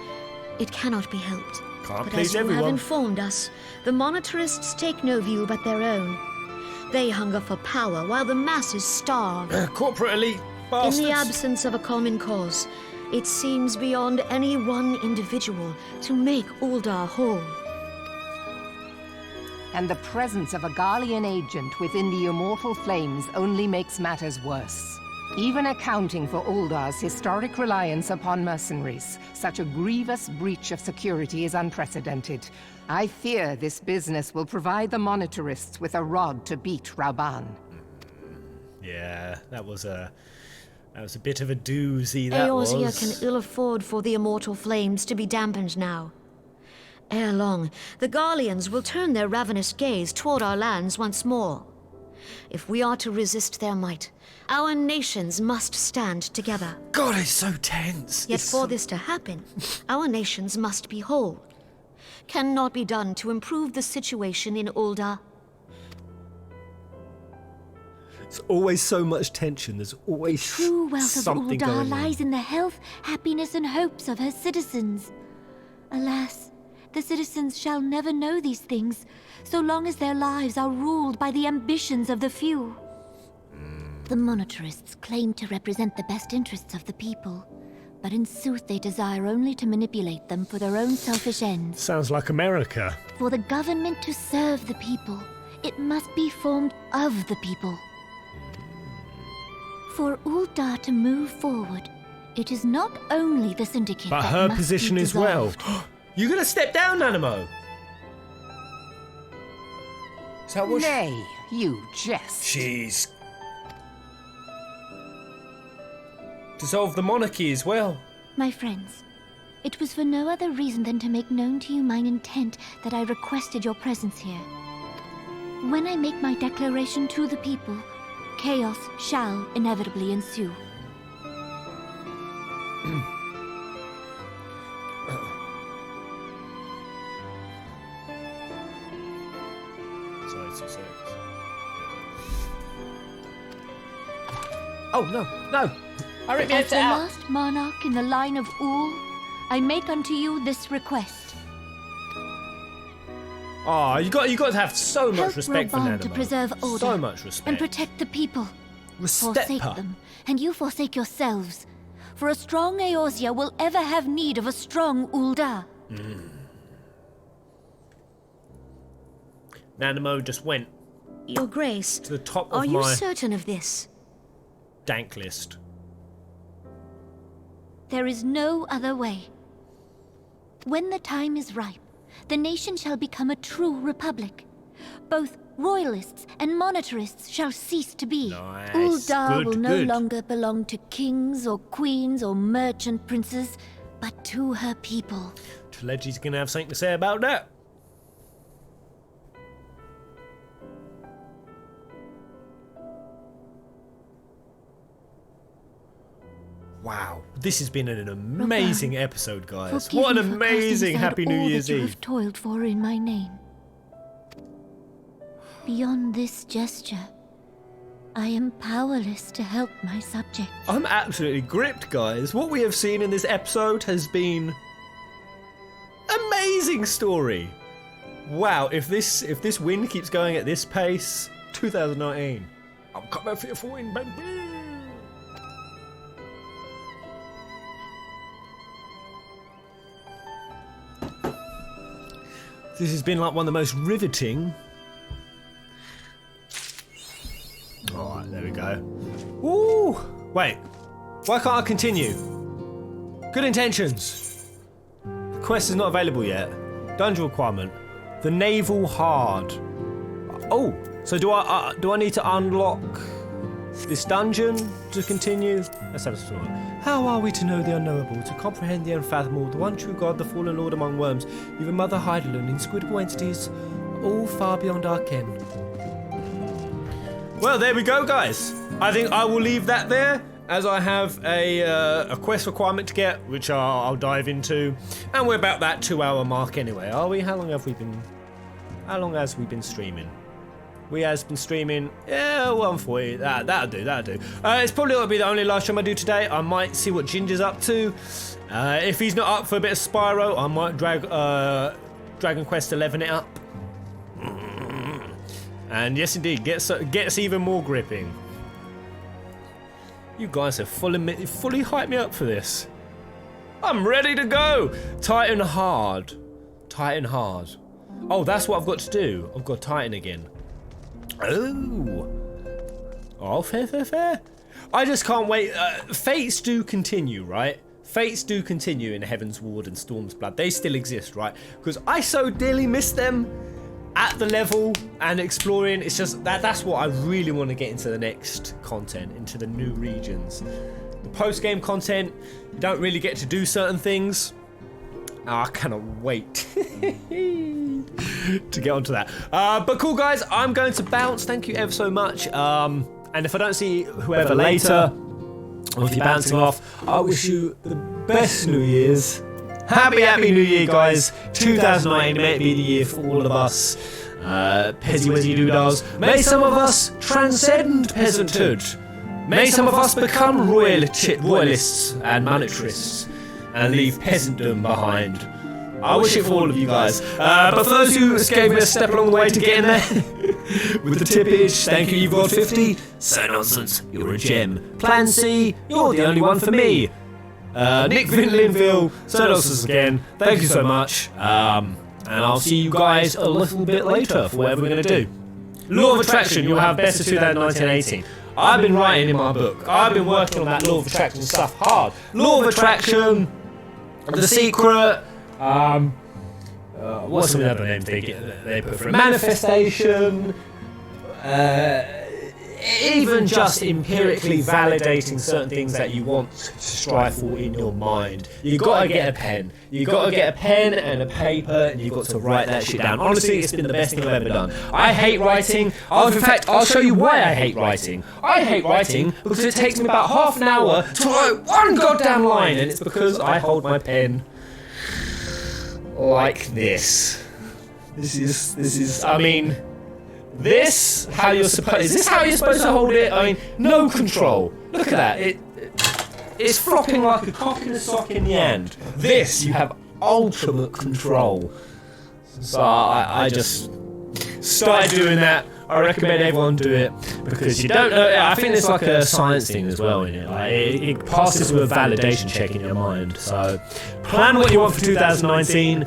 It cannot be helped. Can't but please as you everyone. have informed us, the monetarists take no view but their own. They hunger for power while the masses starve. Corporate elite bastards. In the absence of a common cause, it seems beyond any one individual to make Ul'dah whole. And the presence of a Garlean agent within the immortal flames only makes matters worse. Even accounting for Uldar's historic reliance upon mercenaries, such a grievous breach of security is unprecedented. I fear this business will provide the monetarists with a rod to beat Rauban. Yeah, that was a bit of a doozy, that Eorzea was. can ill afford for the immortal flames to be dampened now. Ere long, the Garleans will turn their ravenous gaze toward our lands once more. If we are to resist their might, our nations must stand together. God, it's so tense. Yet for this to happen, our nations must be whole. Cannot be done to improve the situation in Ulda. There's always so much tension. There's always True wealth of something Ulda going on. lies in the health, happiness, and hopes of her citizens. Alas, the citizens shall never know these things, so long as their lives are ruled by the ambitions of the few. The monetarists claim to represent the best interests of the people, but in sooth they desire only to manipulate them for their own selfish ends. Sounds like America. For the government to serve the people, it must be formed of the people. For Ulda to move forward, it is not only the syndicate But that her must position be as well. dissolved. You're gonna step down, Nanamo? Is that what Nay, you jest. She's dissolve the monarchy as well. My friends, it was for no other reason than to make known to you mine intent that I requested your presence here. When I make my declaration to the people, chaos shall inevitably ensue. Oh, no, no! I ripped my As head the out! last monarch in the line of Ul, I make unto you this request. Oh, you got to have so much Help respect for Rauban Nanamo. to preserve order So much respect. and protect the people. Respect Forsake her. them, and you forsake yourselves. For a strong Eorzea will ever have need of a strong Ulda. Nanamo just went Your Grace, to the top are of you my certain of this? dank list. There is no other way. When the time is ripe, the nation shall become a true republic. Both royalists and monetarists shall cease to be. Nice. Ulda Good, will no good. longer belong to kings or queens or merchant princes, but to her people. Telegi's gonna have something to say about that. Wow, this has been an amazing episode, guys. Forgive What an me for casting amazing aside Happy New all Year's that you Eve. have toiled for in my name. Beyond this gesture, I am powerless to help my subjects. I'm absolutely gripped, guys. What we have seen in this episode has been amazing story. Wow, if this win keeps going at this pace, 2019, I'm coming for you for win, baby. This has been like one of the most riveting. Alright, there we go. Woo! Wait, why can't I continue? Good intentions. The quest is not available yet. Dungeon requirement. The Naval Hard. Oh, so do I need to unlock this dungeon to continue? Let's have a story. How are we to know the unknowable, to comprehend the unfathomable, the one true God, the fallen lord among worms, even Mother Heidelin, inscrutable entities, all far beyond our ken? Well, there we go, guys. I think I will leave that there, as I have a quest requirement to get, which I'll dive into, and we're about that 2-hour mark anyway, are we? How long has we been streaming? We has been streaming, 140, that'll do. It's probably going to be the only live stream I do today. I might see what Ginger's up to. If he's not up for a bit of Spyro, I might drag Dragon Quest 11 it up. And yes indeed, gets even more gripping. You guys have fully hyped me up for this. I'm ready to go! Titan hard. Oh, that's what I've got to do. I've got Titan again. Oh, fair. I just can't wait. Fates do continue, right? Fates do continue in Heaven's Ward and Storm's Blood. They still exist, right? Because I so dearly miss them at the level and exploring. It's just that's what I really want to get into the next content, into the new regions. The post-game content, you don't really get to do certain things. I cannot wait to get onto that. But cool, guys, I'm going to bounce. Thank you ever so much. And if I don't see whoever later, or if you're bouncing off, I wish you the best New Year's. Happy New Year, guys. 2019 may be the year for all of us. Pezzy Wezzy Doodles. May some of us transcend peasanthood. May some of us become royalists and monetarists and leave peasantdom behind. I wish it for all of you guys. But for those who gave me a step along the way to get in there with the tippage, thank you, EveGod50. So nonsense, you're a gem. Plan C, you're the only one for me. Nick Linville, so nonsense again. Thank you so much. And I'll see you guys a little bit later for whatever we're going to do. Law of Attraction, you'll have best of 2019-18. I've been writing in my book. I've been working on that Law of Attraction stuff hard. Law of Attraction, The Secret, what's some of the other names they put for it? Manifestation, even just empirically validating certain things that you want to strive for in your mind. You gotta get a pen. You gotta get a pen and a paper, and you got to write that shit down. Honestly, it's been the best thing I've ever done. I hate writing. In fact, I'll show you why I hate writing. I hate writing because it takes me about half an hour to write one goddamn line, and it's because I hold my pen like this. This is. I mean. Is this how you're supposed to hold it? I mean, no control. Look at that. It's flopping like a cock in a sock in the end. This, you have ultimate control. So I just started doing that. I recommend everyone do it because you don't know. I think there's like a science thing as well in it. Like it passes with a validation check in your mind. So plan what you want for 2019.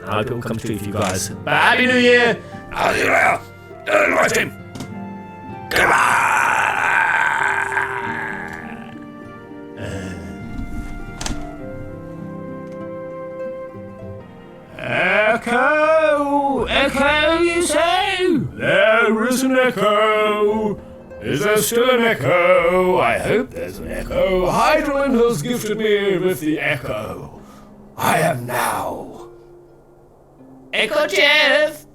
I hope it will come true for you guys. But Happy New Year! I'll see you later. Invite him. Goodbye. Echo, you say? There is an echo. Is there still an echo? I hope there's an echo. Hydralin has gifted me with the echo. I am now Echo Jeff.